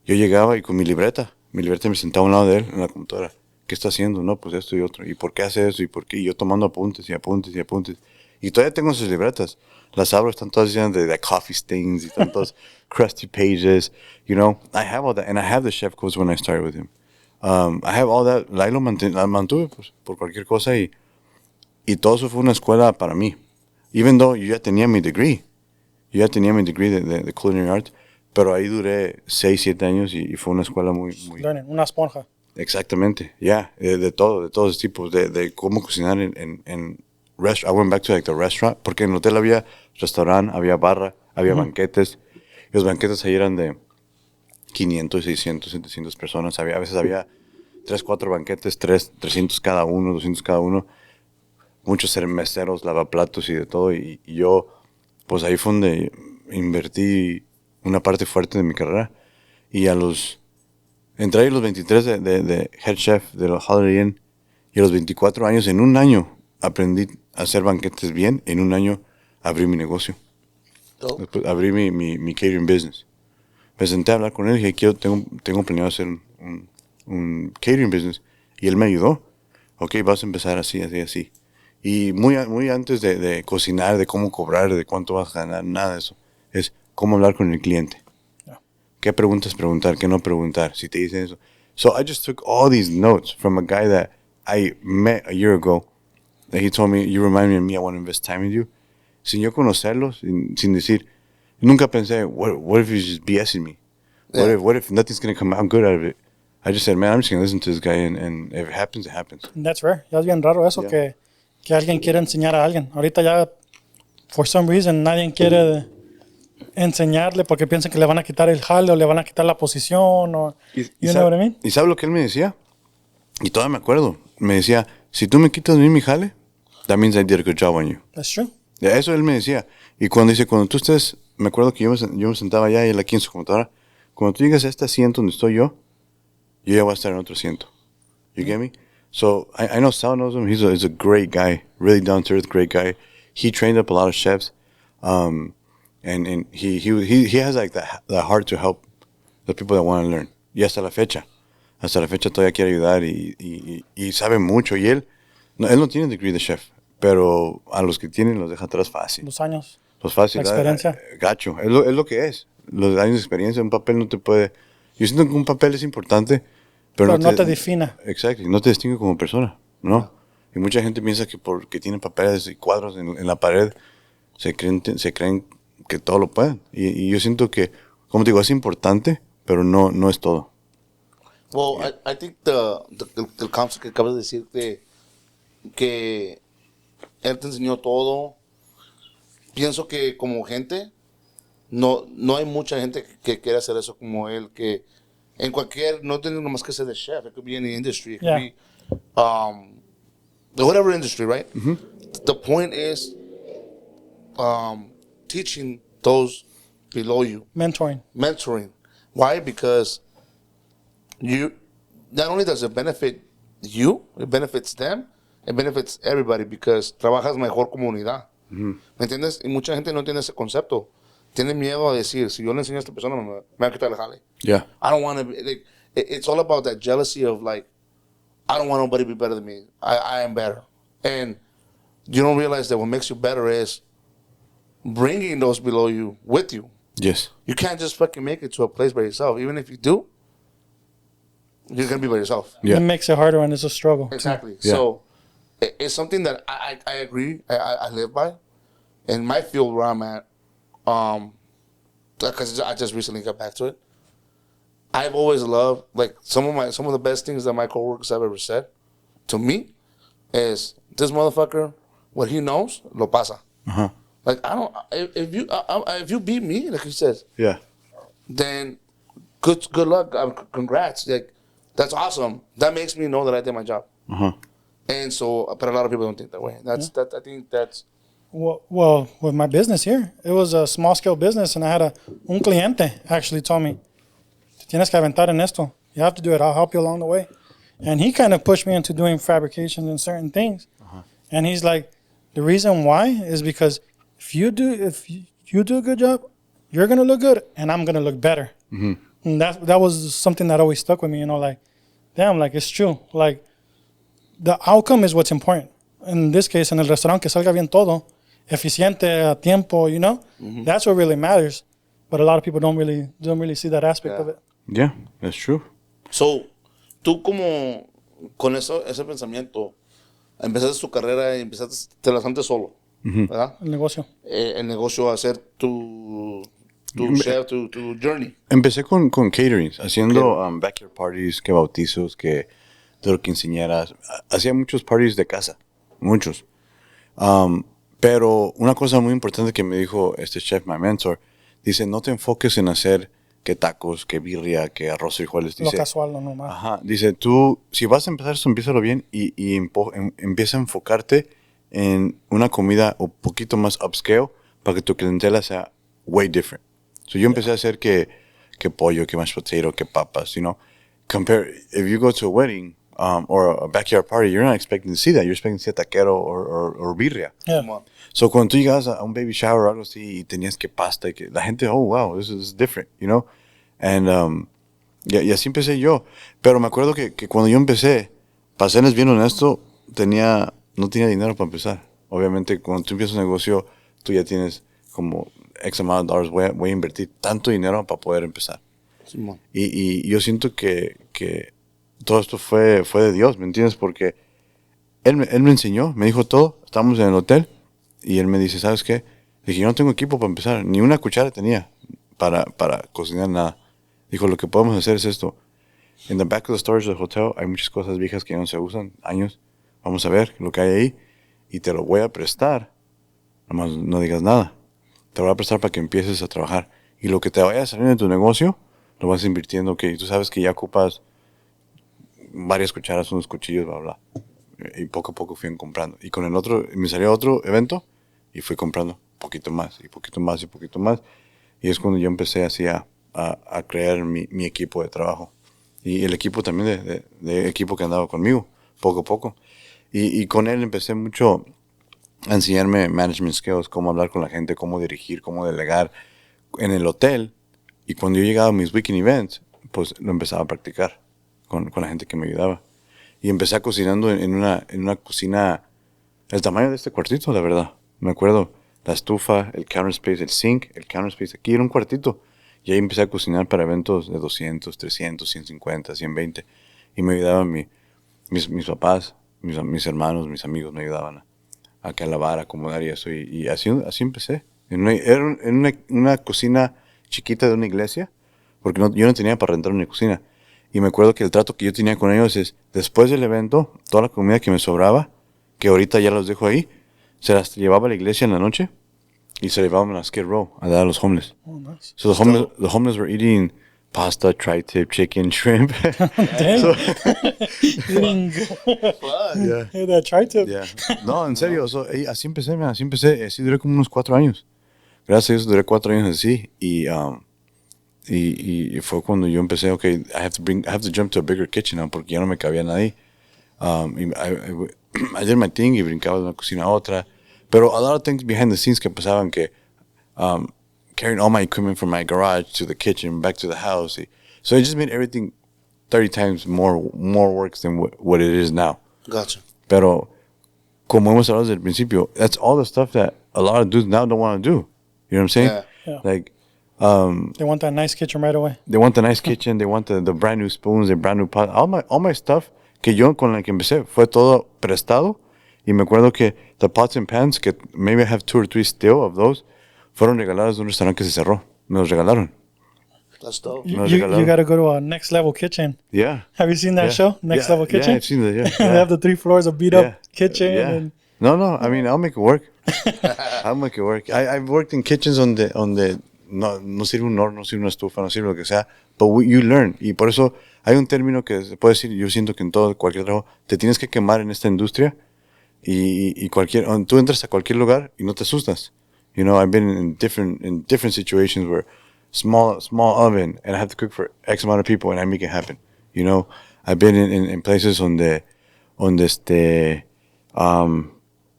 yo llegaba y con mi libreta me sentaba a un lado de él en la computadora. ¿Qué está haciendo? No, pues esto y otro. ¿Y por qué hace eso? ¿Y por qué? Y yo tomando apuntes. Y todavía tengo sus libretas. Las abro, están todas llenas de coffee stains y tantos crusty pages. I have all that. And I have the chef codes when I started with him. I have all that. Ahí la mantuve pues, por cualquier cosa. Y todo eso fue una escuela para mí. Even though yo ya tenía mi degree. De Culinary Arts. Pero ahí duré 6, 7 años y fue una escuela muy... Learning, una esponja. Exactamente, de todos tipos, de cómo cocinar en restaurant. I went back to the restaurant, porque en el hotel había restaurante, había barra, había banquetes. Y los banquetes ahí eran de 500, 600, 700 personas. A veces había 3, 4 banquetes, 300 cada uno, 200 cada uno. Muchos meseros, lavaplatos y de todo. Y yo, pues ahí fue donde invertí una parte fuerte de mi carrera. Y entré a los 23 de head chef de la Holiday Inn, y a los 24 años, en un año, aprendí a hacer banquetes bien. En un año abrí mi negocio. Después abrí mi catering business. Me senté a hablar con él y dije, tengo planeado hacer un catering business. Y él me ayudó. Ok, vas a empezar así. Y muy antes de cocinar, de cómo cobrar, de cuánto vas a ganar, nada de eso. Es cómo hablar con el cliente. ¿Qué preguntas preguntar? ¿Qué no preguntar? Si te dicen eso. So I just took all these notes from a guy that I met a year ago. That he told me, you remind me of me, I want to invest time in you. Sin yo conocerlo, sin decir, nunca pensé, what if he's just BSing me? Yeah. What if nothing's going to come out good out of it? I just said, man, I'm just going to listen to this guy, and if it happens, it happens. And that's rare. Ya es bien raro eso, que alguien quiere enseñar a alguien. Ahorita ya, for some reason, nadie quiere enseñarle porque piensan que le van a quitar el jale o le van a quitar la posición. You know what I mean? ¿Y sabe lo que él me decía? Y todavía me acuerdo. me decía, si tú me quitas de mí mi jale, that means I did a good job on you. That's true. Eso él me decía. Y cuando tú estés, me acuerdo que yo me sentaba allá y él aquí en su computadora, cuando tú llegas a este asiento donde estoy yo ya voy a estar en otro asiento. You get me? So I know Sal knows him. He's a great guy, really down to earth, great guy. He trained up a lot of chefs, and he has like the heart to help the people that want to learn. Y hasta la fecha todavía quiere ayudar y sabe mucho. Y él no tiene degree de chef, pero a los que tienen los deja atrás fácil. Los años. Los fácil. La experiencia. Gacho. Es lo que es. Los años de experiencia, un papel no te puede. Yo siento que un papel es importante, pero no te define. Exacto, no te distingue como persona, ¿no? Y mucha gente piensa que porque tienen papeles y cuadros en la pared, se creen que todo lo pueden. Y yo siento que, como te digo, es importante, pero no es todo. Well, yeah. I think el concept que acabas de decir que él te enseñó todo, pienso que como gente, no hay mucha gente que quiera hacer eso como él, que en cualquier, no tiene nomás que ser de chef, it could be any industry, it could be whatever industry, right? Mm-hmm. The point is teaching those below you. Mentoring. Why? Because you, not only does it benefit you, it benefits them, it benefits everybody because trabajas mejor comunidad. Mm-hmm. ¿Me entiendes? Y mucha gente no entiende ese concepto. Tiene miedo a decir, si yo le enseño a esta persona, me va a quitar el jale. Yeah. I don't want to be, like, it's all about that jealousy of like, I don't want nobody to be better than me. I am better. And you don't realize that what makes you better is bringing those below you with you. Yes. You can't just fucking make it to a place by yourself. Even if you do, you're going to be by yourself. Yeah. It makes it harder when it's a struggle. Exactly. Yeah. So it's something that I agree, I live by. In my field where I'm at, because I just recently got back to it, I've always loved, like, some of the best things that my coworkers have ever said to me is, this motherfucker, what he knows, lo pasa. Uh-huh. Like, if you beat me, like he says, yeah, then good luck, congrats, like, that's awesome. That makes me know that I did my job. Uh-huh. And so, but a lot of people don't think that way. I think that's. Well, with my business here, it was a small scale business, and I had un cliente actually told me, tienes que aventar en esto. You have to do it. I'll help you along the way. And he kind of pushed me into doing fabrications and certain things. Uh-huh. And he's like, the reason why is because if you do a good job, you're gonna look good, and I'm gonna look better. Mm-hmm. And that was something that always stuck with me. You know, like, damn, like, it's true. Like, the outcome is what's important. In this case, en el restaurante, que salga bien todo, eficiente, a tiempo, you know, mm-hmm. That's what really matters. But a lot of people don't really see that aspect of it. Yeah, that's true. So, tú como con ese pensamiento, empezaste tu carrera y te lanzaste solo, mm-hmm. ¿verdad? El negocio. El negocio, a hacer tu chef, tu journey. Empecé con caterings, haciendo backyard parties, que bautizos, que quinceañeras. Hacía muchos parties de casa, muchos. Pero una cosa muy importante que me dijo este chef, my mentor, dice, no te enfoques en hacer que tacos, que birria, que arroz y frijoles. Dice, lo casual, lo normal. Ajá, dice, tú, si vas a empezar esto, empiézalo bien y empieza a enfocarte en una comida un poquito más upscale para que tu clientela sea way different. So yo empecé a hacer que pollo, que mashed potato, que papas, you know. If you go to a wedding or a backyard party, you're not expecting to see that. You're expecting to see a taquero or birria. Yeah. So cuando tú llegabas a un baby shower o algo así y tenías que pasta y que la gente, oh, wow, this is different, you know. And y así empecé yo. Pero me acuerdo que cuando yo empecé, para serles bien honesto, no tenía dinero para empezar. Obviamente, cuando tú empiezas un negocio, tú ya tienes como X amount of dollars, voy a invertir tanto dinero para poder empezar. Sí, y yo siento que todo esto fue de Dios, ¿me entiendes? Porque él me enseñó, me dijo todo. Estábamos en el hotel y él me dice, ¿sabes qué? Le dije, yo no tengo equipo para empezar, ni una cuchara tenía para cocinar nada. Dijo, lo que podemos hacer es esto. En the back of the storage del hotel hay muchas cosas viejas que no se usan, años. Vamos a ver lo que hay ahí y te lo voy a prestar. Nomás no digas nada. Te lo voy a prestar para que empieces a trabajar. Y lo que te vaya a salir de tu negocio, lo vas invirtiendo. Que tú sabes que ya ocupas varias cucharas, unos cuchillos, bla, bla. Y poco a poco fui comprando. Y con el otro, me salió otro evento y fui comprando poquito más y poquito más y poquito más. Y es cuando yo empecé así a crear mi equipo de trabajo. Y el equipo también de equipo que andaba conmigo, poco a poco. Y con él empecé mucho a enseñarme management skills, cómo hablar con la gente, cómo dirigir, cómo delegar en el hotel. Y cuando yo llegaba a mis weekend events, pues lo empezaba a practicar con la gente que me ayudaba. Y empecé cocinando en una cocina, el tamaño de este cuartito, la verdad. Me acuerdo, la estufa, el counter space, el sink, el counter space, aquí era un cuartito. Y ahí empecé a cocinar para eventos de 200, 300, 150, 120. Y me ayudaban mis papás, mis hermanos, mis amigos me ayudaban a lavar, a acomodar y eso. Y así empecé. En una cocina chiquita de una iglesia, porque yo no tenía para rentar una cocina. Y me acuerdo que el trato que yo tenía con ellos es, después del evento, toda la comida que me sobraba, que ahorita ya los dejo ahí, se las llevaba a la iglesia en la noche y se llevaban a Skid Row a dar a los homeless. Oh, nice. So the homeless were eating pasta, tri-tip, chicken, shrimp. Dang. Yeah. Hey, that tri-tip. Yeah. No, en serio, así empecé, man, así duré como unos 4 años. Gracias a Dios duré 4 años así y fue cuando yo empecé, okay, I have to jump to a bigger kitchen now porque ya no me cabía nadie. I did my thing y brincaba de una cocina a otra. Pero a lot of things behind the scenes que pasaban que carrying all my equipment from my garage to the kitchen, back to the house. So it just made everything 30 times more work than what it is now. Gotcha. Pero como hemos hablado desde el principio, that's all the stuff that a lot of dudes now don't want to do. You know what I'm saying? Yeah. Like, They want that nice kitchen right away. they want the nice kitchen, they want the brand new spoons, the brand new pot. All my stuff que yo con la que empecé fue todo prestado. Y me acuerdo que the pots and pans, que maybe I have 2 or 3 still of those, fueron regalados de un restaurante que se cerró. Me los regalaron. That's dope. You got to go to a Next Level Kitchen. Yeah. Have you seen that show, Next Level Kitchen? Yeah, I've seen that, yeah. They have the 3 floors of beat up kitchen. Yeah. And No, I mean, I'll make it work. I'll make it work. I've worked in kitchens donde no sirve un horno, no sirve una estufa, no sirve lo que sea, but you learn. Y por eso hay un término que se puede decir, yo siento que en cualquier trabajo, te tienes que quemar en esta industria y tú entras a cualquier lugar y no te asustas. You know, I've been in different situations where small oven and I have to cook for X amount of people and I make it happen. You know, I've been in places donde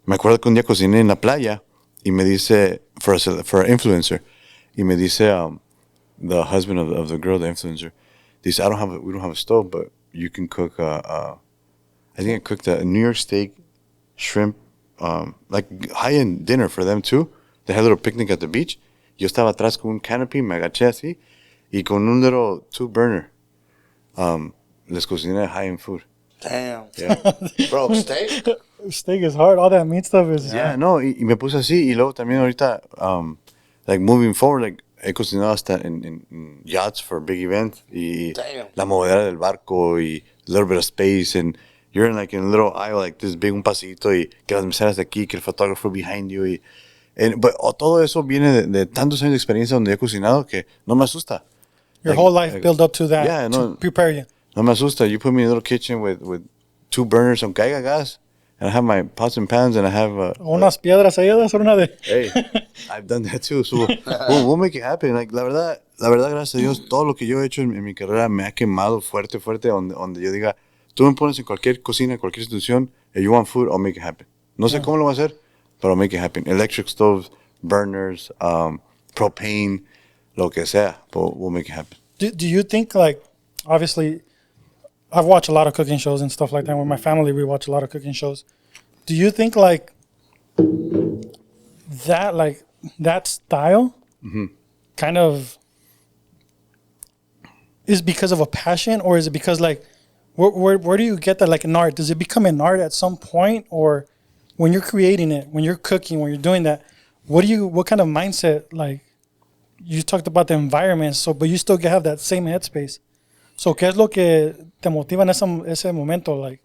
me acuerdo que un día cociné en la playa y me dice, for an influencer, y me dice the husband of the girl, the influencer, dice, we don't have a stove, but you can cook, I think I cooked a New York steak, shrimp, like high-end dinner for them too. They had a little picnic at the beach. Yo estaba atrás con un canopy, me agaché así, y con un little 2-burner, les cociné high-end food. Damn. Yeah. Bro, steak? steak is hard. All that meat stuff is. Yeah, no, y me puse así, y luego también ahorita, like moving forward, like he cocinado hasta en yachts for big events, y Damn. la movedera del barco, y a little bit of space, and you're in a little aisle like this big, un pasito, y que las meseras de aquí, que el photographer behind you, but todo eso viene de tantos años de experiencia donde he cocinado que no me asusta. Your whole life built up to that. Yeah, no. To prepare you. No me asusta. You put me in a little kitchen with 2 burners, aunque haya gas, and I have my pots and pans, and I have Unas piedras ahí, that's una de. hey, I've done that too. So we'll make it happen. Like, la verdad, gracias a Dios, todo lo que yo he hecho en mi carrera me ha quemado fuerte, donde yo diga, tú me pones en cualquier cocina, cualquier institución, if you want food, I'll make it happen. No sé cómo lo voy a hacer, pero I'll make it happen. Electric stoves, burners, propane, lo que sea, but we'll make it happen. Do you think, like, obviously, I've watched a lot of cooking shows and stuff like that. With my family, we watch a lot of cooking shows. Do you think, like, that style kind of is because of a passion, or is it because, like, where do you get that, like, an art? Does it become an art at some point, or when you're creating it, when you're cooking, when you're doing that, what kind of mindset, like, you talked about the environment, but you still have that same headspace. So, ¿qué es lo que te motiva en ese momento? Like,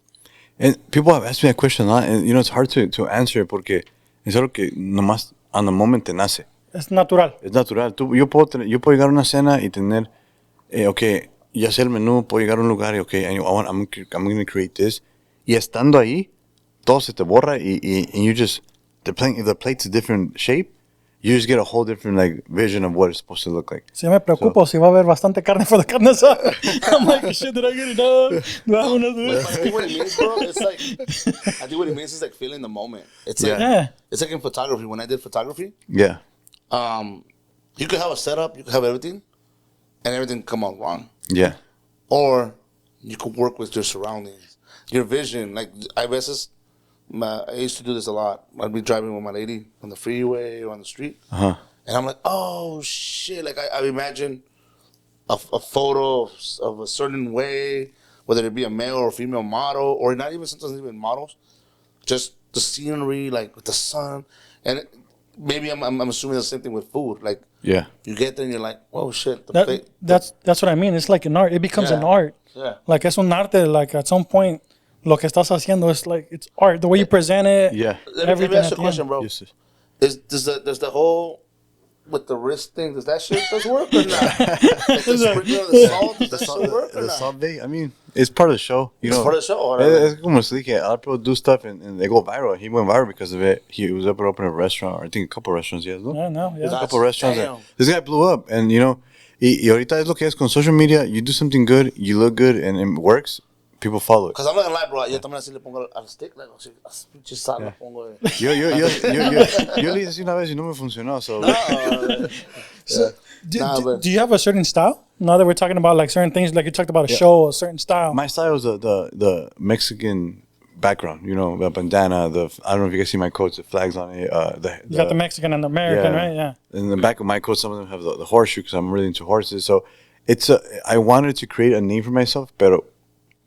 and people have asked me that question a lot, and you know it's hard to answer porque es algo que nomás on the moment te nace. es natural. Es natural. Yo puedo llegar a una cena y tener, okay, ya sé el menú, puedo llegar a un lugar y okay, I'm going to create this. Y estando ahí, todo se te borra and you just, if the plate's a different shape, you just get a whole different like vision of what it's supposed to look like. Sí, me preocupo si va a haber bastante carne for the carne asada. I'm like, shit, did I get enough? Do I have enough? But I think what it means, bro, it's like, I think what it means is like feeling the moment. It's like, Yeah. it's like in photography. When I did photography, Yeah. you could have a setup, you could have everything, and everything come out wrong. Yeah. Or you could work with your surroundings, your vision. Like, I used to do this a lot. I'd be driving with my lady on the freeway or on the street, and I'm like, oh shit! Like I imagine a photo of a certain way, whether it be a male or female model, or not even sometimes even models, just the scenery, like with the sun, and maybe I'm assuming the same thing with food. Like, Yeah. you get there and you're like, oh shit! That's what I mean. It's like an art. It becomes an art. Yeah. Like es un arte. Like at some point, lo que estás haciendo is like it's art. The way you present it. Yeah. Let me ask you a question, bro. Yes, sir. Does the whole with the wrist thing, does that shit work or not? Like the sprinkle of the salt, does that shit work or The not? salt bay, I mean, it's part of the show. You know, It's part of the show. Or Es como se dije, other people do stuff and they go viral. He went viral because of it. He was able to open a restaurant, or I think a couple of restaurants, yes, no? Yeah, no, yeah. A couple of restaurants. Damn. This guy blew up, and you know, y ahorita es lo que es con social media. You do something good, you look good, and it works. People follow it. Because I'm not gonna lie, bro. Yo también así le pongo al stick, like, así, pinche sal le pongo. Yo le hice así una vez y no me funcionó. So, Do you have a certain style? Now that we're talking about like certain things, like you talked about a show, a certain style. my style is the Mexican background. You know, the bandana. I don't know if you guys see my coats. The flags on it. You got the Mexican and the American, right? Yeah. In the back of my coat, some of them have the horseshoe because I'm really into horses. So I wanted to create a name for myself, but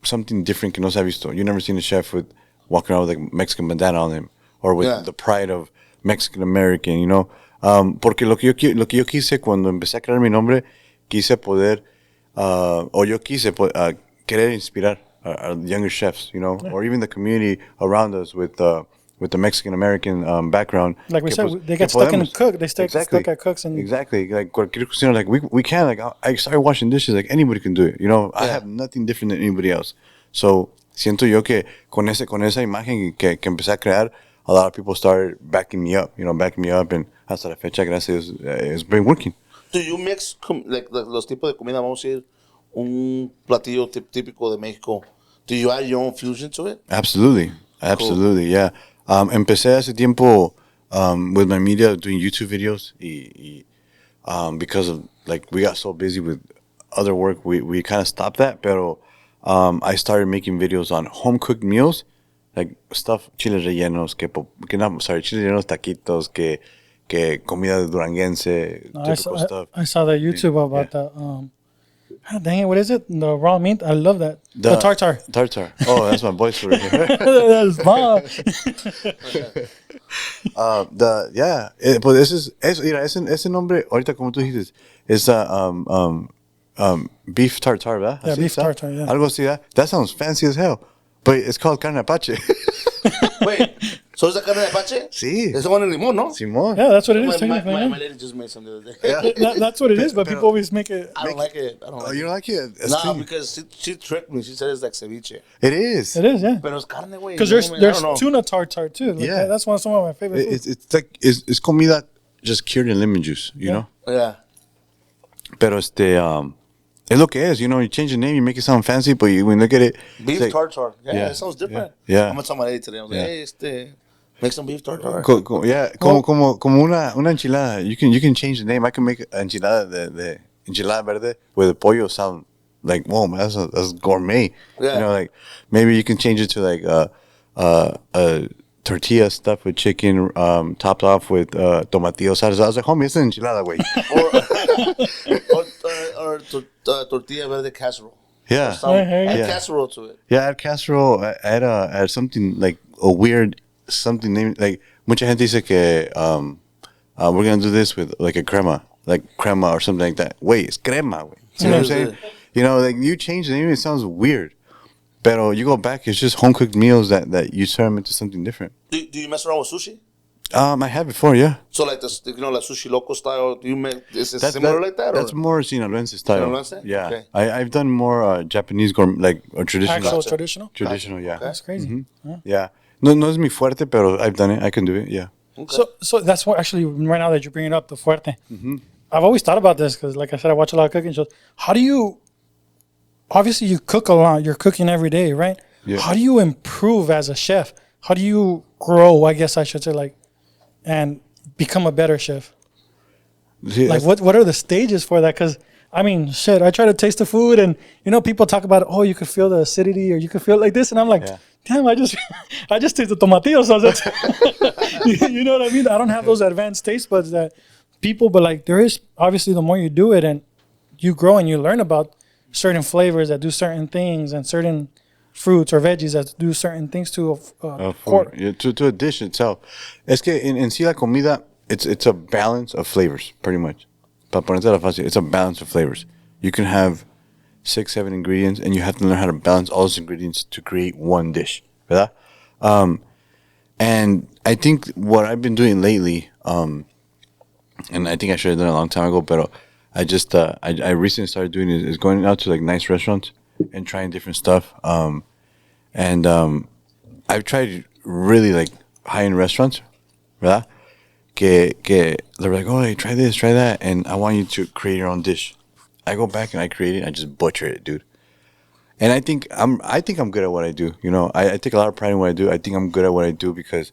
something different que no se ha visto. You never seen a chef with walking around with like Mexican bandana on him or with the pride of Mexican American, you know. Porque lo que yo quise cuando empecé a crear mi nombre, quise poder, o yo quise querer inspirar a younger chefs, you know, or even the community around us with the Mexican American background. Like we said, they get stuck in cook. They stay stuck at cooks and exactly like cualquier cocina. Like we can. Like I started washing dishes. Like anybody can do it. You know, I have nothing different than anybody else. So siento yo que con esa imagen que empecé a crear, a lot of people started backing me up. You know, backing me up, and hasta la fecha, gracias, it's been working. Do you mix like los tipos de comida? Vamos a decir un platillo típico de México. Do you add your own fusion to it? Absolutely, yeah. Empecé hace tiempo with my media doing YouTube videos because of like we got so busy with other work, we kind of stopped that. Pero I started making videos on home cooked meals, like stuff, chiles rellenos, chiles rellenos, taquitos, que comida duranguense, typical stuff. I saw that YouTube about that. Dang it, what is it? The raw meat? I love that. The tartar. Tartar. Oh, that's my voice for it. That's bomb. Pues ese nombre, ahorita como tú dices, es beef tartar, ¿verdad? Yeah, Así beef está. tartar, yeah. Algo así, ¿verdad? That sounds fancy as hell. But it's called carne apache. Wait, so is that carne de apache? Sí. It's the one in limón, no? Simón. Yeah, that's what it is. My technically, yeah. lady just made some the other day. That's what it is, but people always make it. I don't like it. Oh, you don't like it? It's No, clean. because she tricked me. She said it's like ceviche. It is. It is, yeah. Pero es carne, güey. Because No, there's I don't know. tuna tartar too. Like, Yeah. that's some of my favorite foods. It's like it's comida just cured in lemon juice, you know. Yeah. Pero es lo que es, you know. You change the name, you make it sound fancy, but when you look at it, Beef it's like, tartar. Yeah, yeah, it sounds different. yeah. I'm going to tell my lady today. I was like, hey, make some beef tartar. como una enchilada. You can change the name. I can make enchilada de enchilada verde with a pollo sound like, whoa, man, that's gourmet. Yeah. You know, like maybe you can change it to like a tortilla stuffed with chicken, topped off with tomatillo salsa. I was like, homie, it's an enchilada, way. or tortilla verde casserole. Yeah. Add Yeah. casserole to it. Yeah, add casserole, add something like a weird something named like mucha gente dice que we're gonna do this with like a crema or something like that. Wait, it's crema, wait. See what I'm saying? You know, like you change the name, it sounds weird. Pero you go back, it's just home cooked meals that you turn them into something different. Do you mess around with sushi? I have before, yeah. So like this, like sushi loco style. Do you make is it similar like that? That's more Sinaloense style. Sinaloense? Yeah, Okay. I've done more Japanese gourmet, like or traditional. Actual traditional? Traditional, yeah. That's crazy. Yeah. No es mi fuerte, pero I've done it. I can do it. Yeah. Okay. So that's what actually right now that you bring it up, the fuerte. I've always thought about this because, like I said, I watch a lot of cooking shows. How do you? Obviously, you cook a lot. You're cooking every day, right? Yeah. How do you improve as a chef? How do you grow? I guess I should say, like, and become a better chef. See, Like, what are the stages for that? Because I mean, shit, I try to taste the food, and people talk about, oh, you could feel the acidity, or you could feel like this, and I'm like, damn, I just taste the tomatillo sauce. You know what I mean? I don't have those advanced taste buds that people, but like there is obviously the more you do it and you grow and you learn about certain flavors that do certain things and certain fruits or veggies that do certain things to to a dish itself. Es que en sí la comida, it's a balance of flavors, pretty much. Para ponerte la fácil, it's a balance of flavors. You can have 6, 7 ingredients, and you have to learn how to balance all those ingredients to create one dish, ¿verdad? And I think what I've been doing lately, and I think I should have done it a long time ago, but I just I recently started doing is going out to like nice restaurants and trying different stuff. And I've tried really like high-end restaurants, ¿verdad? Que they're like, oh, hey, try this, try that, and I want you to create your own dish. I go back and I create it. I just butcher it, dude. And I think I'm good at what I do. I take a lot of pride in what I do. I think I'm good at what I do because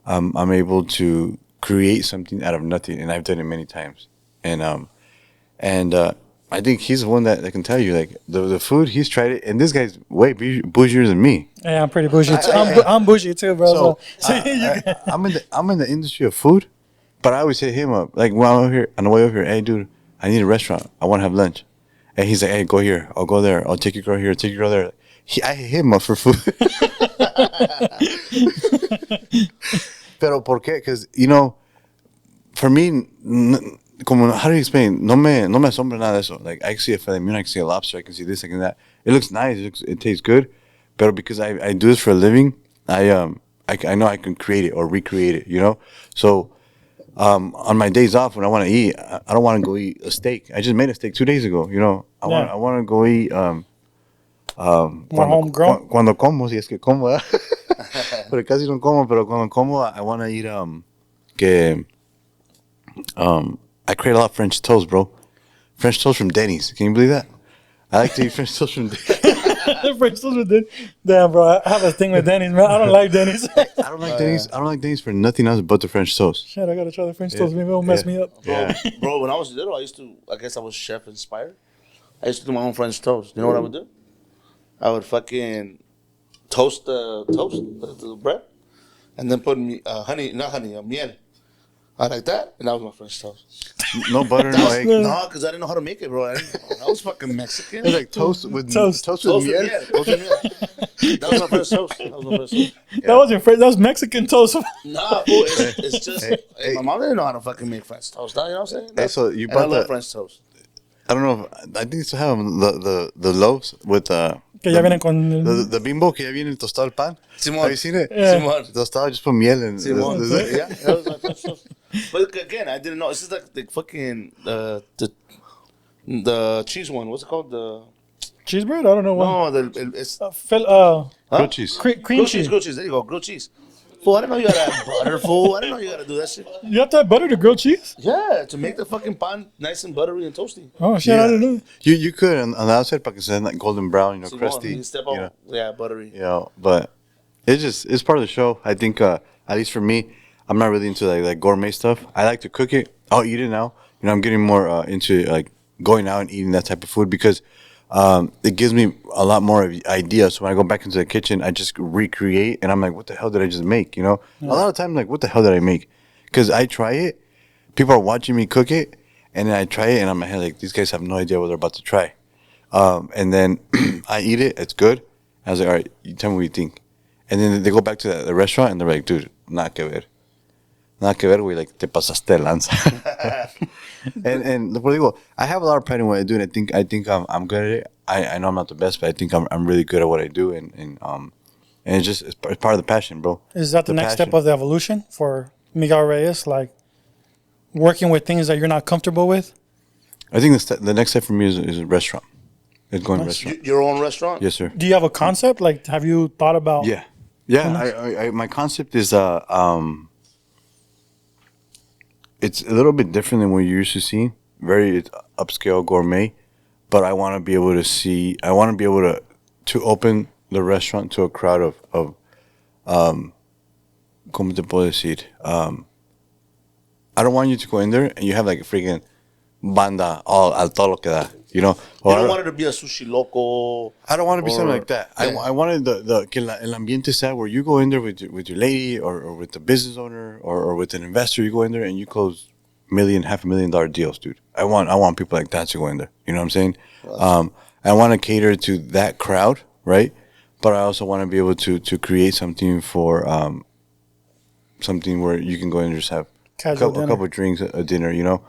I'm able to create something out of nothing, and I've done it many times. And I think he's the one that can tell you like the food he's tried it, and this guy's way bougier than me. Yeah, I'm pretty bougie too. I'm bougie too, bro. I'm in the industry of food, but I always hit him up like when I'm here on the way over here. Hey, dude, I need a restaurant. I want to have lunch. And he's like, hey, go here. I'll go there. I'll take your girl here. Take your girl there. I hit him up for food. Pero ¿por qué? Because, for me, how do you explain? No me asombra nada de eso. Like, I can see a filet mignon, I can see a lobster, I can see this, I can see that. It looks nice. It tastes good. But because I do this for a living, I know I can create it or recreate it, So, on my days off when I want to eat, I don't want to go eat a steak. I just made a steak 2 days ago. I want to go eat more homegrown. Cuando como, si es que como, pero casi no como. Pero cuando como, I want to eat I create a lot of French toast, bro. French toast from Denny's. Can you believe that? I like to eat French toast from Denny's. French toast with Denny's. Damn, bro, I have a thing with Denny's, man. I don't like Denny's. I don't like Denny's. I don't like Denny's for nothing else but the French toast. Shit, I gotta try the French toast. Maybe it'll mess me up. Bro, when I was little, I guess I was chef inspired. I used to do my own French toast. You know what I would do? I would fucking toast the bread, and then put miel. I like that, and that was my French toast. No butter, no egg. No, because I didn't know how to make it, bro. I was fucking Mexican. It's like toast with miel. Toast with miel. That was my first toast. That wasn't French. That was Mexican toast. Nah, fool, it's just my mom didn't know how to fucking make French toast. You know what I'm saying? Hey, so you bought the French toast. I don't know. I think still have the loaves with Que ya vienen con the bimbo que ya viene tostado el pan. Simón. Have you seen it? Yeah. Simón. Tostado, just put miel and Simón. Yeah, that was my French toast. But again, I didn't know. This is like the fucking the cheese one. What's it called? The cheese bread? I don't know what. no, it's grilled cheese. Cream cheese. Grilled cheese. There you go. Grilled cheese. Fool, I didn't know you gotta have butter, fool. I didn't know you gotta do that shit. You have to have butter to grill cheese? Yeah, to make the fucking pan nice and buttery and toasty. Oh shit, I didn't know. You could on the outside, para que se like golden brown, crusty. You step on, yeah, buttery. But it's part of the show. I think at least for me, I'm not really into like gourmet stuff. I like to cook it. I'll eat it now. I'm getting more into like going out and eating that type of food because it gives me a lot more ideas. So when I go back into the kitchen, I just recreate, and I'm like, what the hell did I just make? A lot of times, like, what the hell did I make? Because I try it, people are watching me cook it, and then I try it, and I'm like, these guys have no idea what they're about to try. And then I eat it, it's good. I was like, all right, you tell me what you think. And then they go back to the restaurant, and they're like, dude, nada que ver. Nada que ver, güey, like, te pasaste de lanza. and I have a lot of pride in what I do, and I think I'm good at it. I know I'm not the best, but I think I'm really good at what I do, and it's part of the passion, bro. Is that the next step of the evolution for Miguel Reyes, like working with things that you're not comfortable with? I think the next step for me is a restaurant. It's going to a restaurant. Your own restaurant? Yes, sir. Do you have a concept? Like, have you thought about? Yeah. Yeah, my concept is it's a little bit different than what you're used to seeing. Very upscale gourmet, but I want to be able to see. I want to be able to open the restaurant to a crowd of ¿cómo te puedo decir? I don't want you to go in there and you have like a freaking banda all al todo lo que da, you know? You Or don't want it to be a sushi loco. I don't want to be something like that. Yeah. I wanted que el ambiente sea where you go in there with your lady or with the business owner or with an investor. You go in there and you close $500,000 deals, dude. I want people like that to go in there. You know what I'm saying? I want to cater to that crowd, right? But I also want to be able to create something for something where you can go in and just have a couple of drinks, a dinner, you know,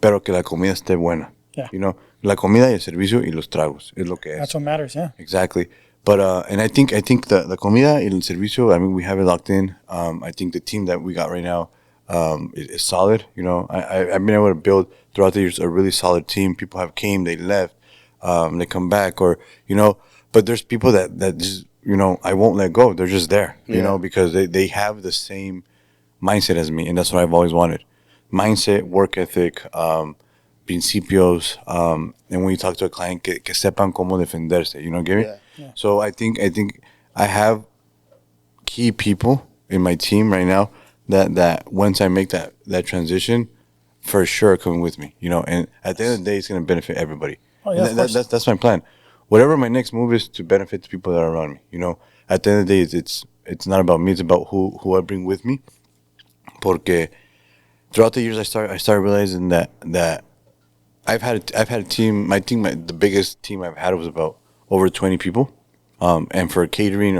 pero que la comida esté buena. Yeah. You know, la comida y el servicio y los tragos es lo que es. That's what matters, yeah. Exactly. But and I think the comida y el servicio, I mean, we have it locked in. I think the team that we got right now is solid. You know, I've been able to build throughout the years a really solid team. People have came, they left, they come back, or you know. But there's people that just, you know, I won't let go. They're just there, you know, because they have the same mindset as me, and that's what I've always wanted. Mindset, work ethic, principios, and when you talk to a client, que sepan cómo defenderse, you know, get me? Yeah. So I think I have key people in my team right now that once I make that transition, for sure coming with me, you know, and at the end of the day, it's going to benefit everybody. Oh, yeah, That's my plan. Whatever my next move is to benefit the people that are around me, you know. At the end of the day, it's not about me, it's about who I bring with me. Porque throughout the years, I started realizing that I've had a team. The biggest team I've had was about over 20 people, and for catering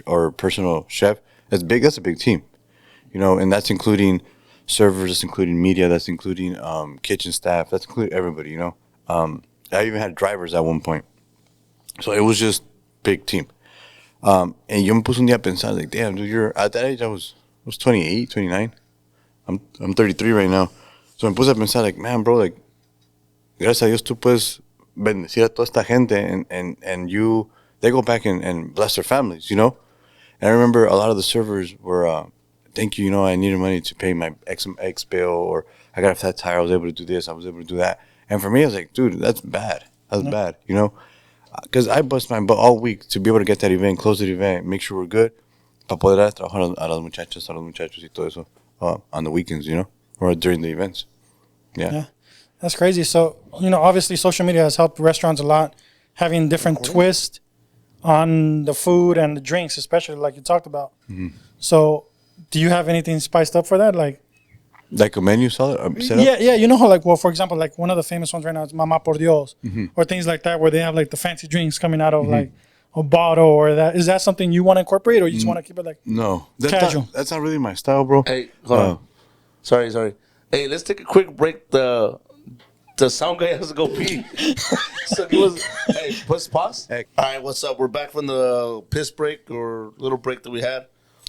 or personal chef, that's big. That's a big team, you know, and that's including servers, that's including media, that's including kitchen staff, that's including everybody, you know. I even had drivers at one point, so it was just big team. And yo me puse un día a pensar, like, damn, dude, at that age I was 28, 29. I'm 33 right now. So me puse a pensar, like, man, bro, like, gracias a Dios tú puedes bendecir a toda esta gente and they go back and bless their families, you know? And I remember a lot of the servers were, thank you, you know, I needed money to pay my X bill, or I got a flat tire, I was able to do this, I was able to do that. And for me, I was like, dude, that's bad. That's bad, you know? Because I bust my butt all week to be able to get that event, close the event, make sure we're good, para poder trabajar a las muchachas, a los muchachos y todo eso on the weekends, you know, or during the events. Yeah. That's crazy. So, you know, obviously social media has helped restaurants a lot, having different twists on the food and the drinks, especially like you talked about. Mm-hmm. So, do you have anything spiced up for that? Like a menu set up? Yeah. You know how, like, well, for example, like one of the famous ones right now is Mama Por Dios, or things like that, where they have like the fancy drinks coming out of like a bottle or that. Is that something you want to incorporate, or you just want to keep it like casual? That's not really my style, bro. Hey, hold on. Sorry. Hey, let's take a quick break. The sound guy has to go pee. So hey, pause. Hey. All right, what's up? We're back from the piss break or little break that we had.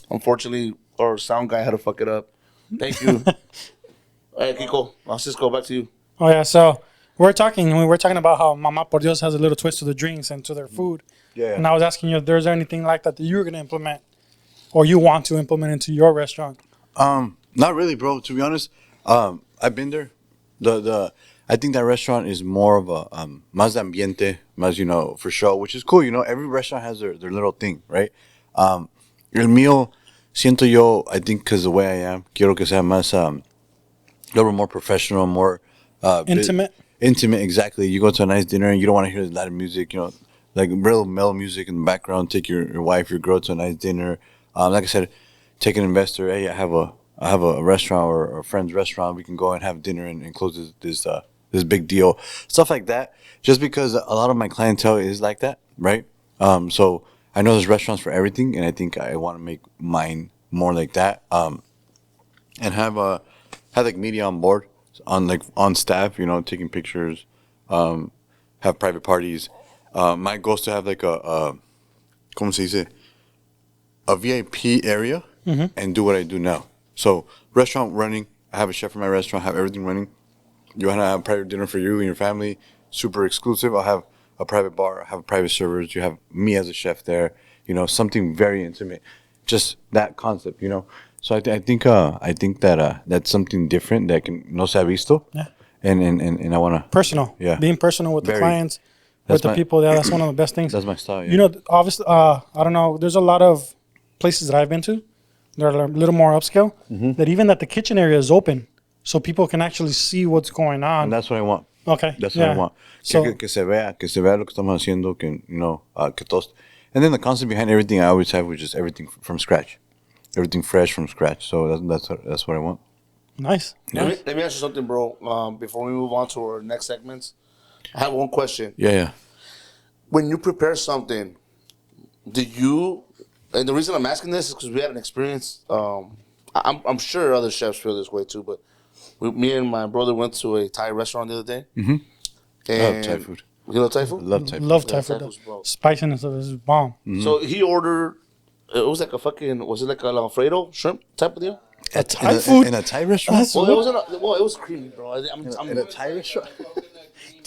Unfortunately, our sound guy had to fuck it up. Thank you. Hey, Kiko, Sisko, back to you. Oh yeah, so we're talking about how Mama Por Dios has a little twist to the drinks and to their food. Yeah. And I was asking you if there's anything like that you were gonna implement, or you want to implement into your restaurant. Not really, bro. To be honest, I've been there. I think that restaurant is more of a más ambiente, más, you know, for show, which is cool. You know, every restaurant has their little thing, right? El mío, siento yo, I think because the way I am, quiero que sea más, a little more professional, more intimate. Intimate, exactly. You go to a nice dinner and you don't want to hear a lot of music, you know, like real mellow music in the background. Take your wife, your girl to a nice dinner. Like I said, take an investor. Hey, I have a restaurant or a friend's restaurant. We can go and have dinner and close this big deal, stuff like that. Just because a lot of my clientele is like that, right? So I know there's restaurants for everything, and I think I want to make mine more like that. And have like media on board, on staff, you know, taking pictures, have private parties. My goal is to have like ¿cómo se dice? A VIP area and do what I do now. So restaurant running, I have a chef for my restaurant, have everything running. You want to have a private dinner for you and your family, super exclusive. I'll have a private bar, I'll have private servers. You have me as a chef there, you know, something very intimate. just that concept, you know. So I think that that's something different that can no se ha visto. Yeah. And I wanna Personal. Yeah. Being personal with the Very. clients, That's with the my- people. Yeah, that's one of the best things. That's my style. Yeah. You know, obviously, I don't know. There's a lot of places that I've been to. They're a little more upscale. That even that the kitchen area is open, so people can actually see what's going on. and that's what I want. Okay. That's yeah. what I want. So Que se vea lo que estamos haciendo, que, you know, que todos. And then the concept behind everything I always have, which is everything from scratch. Everything fresh from scratch. So that's what I want. nice. Let me ask you something, bro. Before we move on to our next segments, I have one question. Yeah. When you prepare something, do you? And the reason I'm asking this is because we had an experience. I'm sure other chefs feel this way too, but me and my brother went to a Thai restaurant the other day. Mm-hmm. And Love Thai food. You love Thai food? Love Thai food. Love Yeah, Thai Thai food. food's bomb. Spiciness of it is bomb. So he ordered. It was like a fucking. Was it like a Alfredo shrimp type of deal? Thai food. In a Thai restaurant? That's- Well, it wasn't. Well, it was creamy, bro. In a Thai restaurant?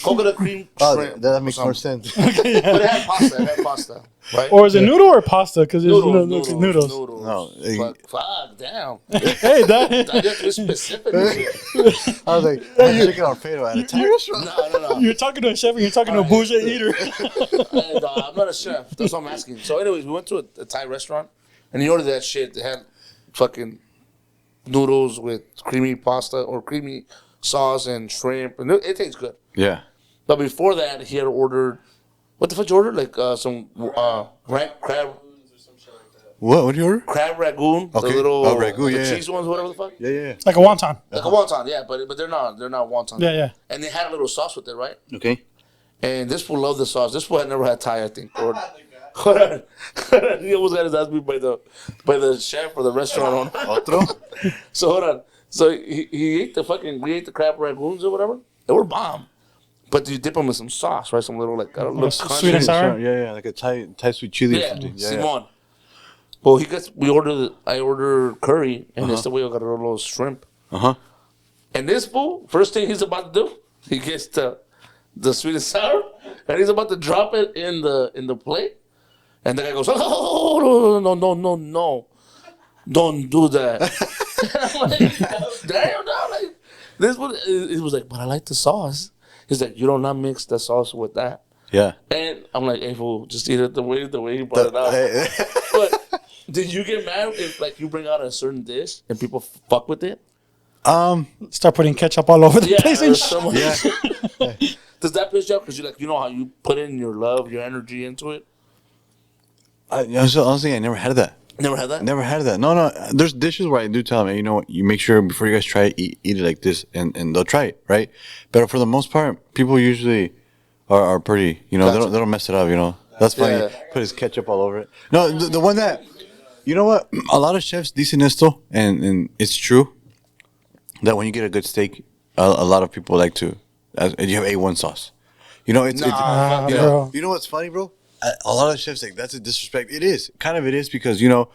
Coconut cream Oh, shrimp. that makes or more something. sense. But it had pasta. It had pasta, right? Or is it noodle or pasta? Because there's noodles. noodles. No, But fuck, damn. Hey, that. I have to be specific. and shit. I was like, I'm chicken Alfredo at a Thai restaurant. No. You're talking to a chef and you're talking to a bougie eater. I'm not a chef. That's what I'm asking. So, anyways, we went to a Thai restaurant, and he ordered that shit. They had fucking noodles with creamy pasta or creamy sauce and shrimp, and it tastes good. Yeah. But before that, he had ordered. What the fuck you ordered? Like some crab What do you order? crab ragoon, Okay. the little Ragu, the yeah. cheese ones, whatever the fuck. Yeah. Like a wonton. Like a wonton, yeah, but they're not wonton. Yeah. And they had a little sauce with it, right? Okay. And this fool loved the sauce. This fool had never had Thai, I think. Or, hold on. He almost got his ass beat by the chef or the restaurant owner. Otro? So hold on. So he ate we ate the crab ragoons or whatever. They were bomb. But you dip them in some sauce, right? Some little like I don't know, Sweet and sour? Yeah. Like a Thai sweet chili or Yeah, something. Yeah. Simon. Well, I ordered curry, and este way I got a little shrimp. Uh-huh. And this fool, first thing he's about to do, he gets the sweet and sour, and he's about to drop it in the plate. And the guy goes, "Oh no, don't do that." And I'm like, "Damn, no!" Like this one, it was like, "But I like the sauce." He's like, "You don't not mix the sauce with that." Yeah. And I'm like, "Hey, fool, just eat it the way he brought it out." But did you get mad if like you bring out a certain dish and people fuck with it? Start putting ketchup all over the Yeah, place or and shit. someone. Yeah. Does that piss you off? Because you know how you put in your love, your energy into it. Honestly, I never had that. Never had that. Never had that. No. There's dishes where I do tell them, you know what, you make sure before you guys try it, eat it like this, and they'll try it, right? But for the most part, people usually are pretty, you know, Gotcha. they don't mess it up, you know. That's funny. Yeah. Put his ketchup all over it. No, the one that, you know what, a lot of chefs dicen esto, and it's true, that when you get a good steak, a lot of people like to, you have A1 sauce. You know, it's Nah, you bro. know, you know what's funny, bro? A lot of chefs like that's a disrespect. It is because, you know,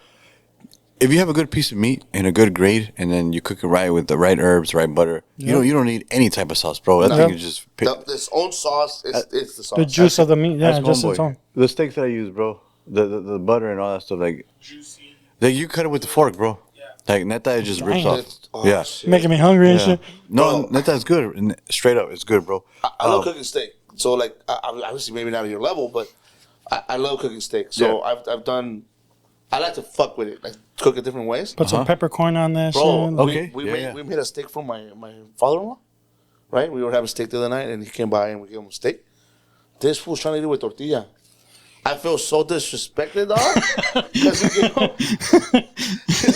if you have a good piece of meat and a good grade, and then you cook it right with the right herbs, right butter, you don't need any type of sauce, bro. That thing is just This own sauce, it's the sauce. The juice of the meat, yeah, That's just homeboy. its own. The steaks that I use, bro, the butter and all that stuff, like juicy. Like you cut it with the fork, bro. Yeah. Like neta, it just rips Dang. off. Yeah. Shit. Making me hungry and Yeah. shit. No, Bro. neta is good. And straight up, it's good, bro. I love cooking steak. So like, obviously maybe not at your level, but I love cooking steak. So Yeah. I've done. I like to fuck with it, like cook it different ways. Put some peppercorn on that Bro, shit. Okay. we made a steak for my father-in-law, right? We were having steak the other night, and he came by and we gave him steak. This fool's trying to eat it with tortilla. I feel so disrespected, dog. Because we gave him,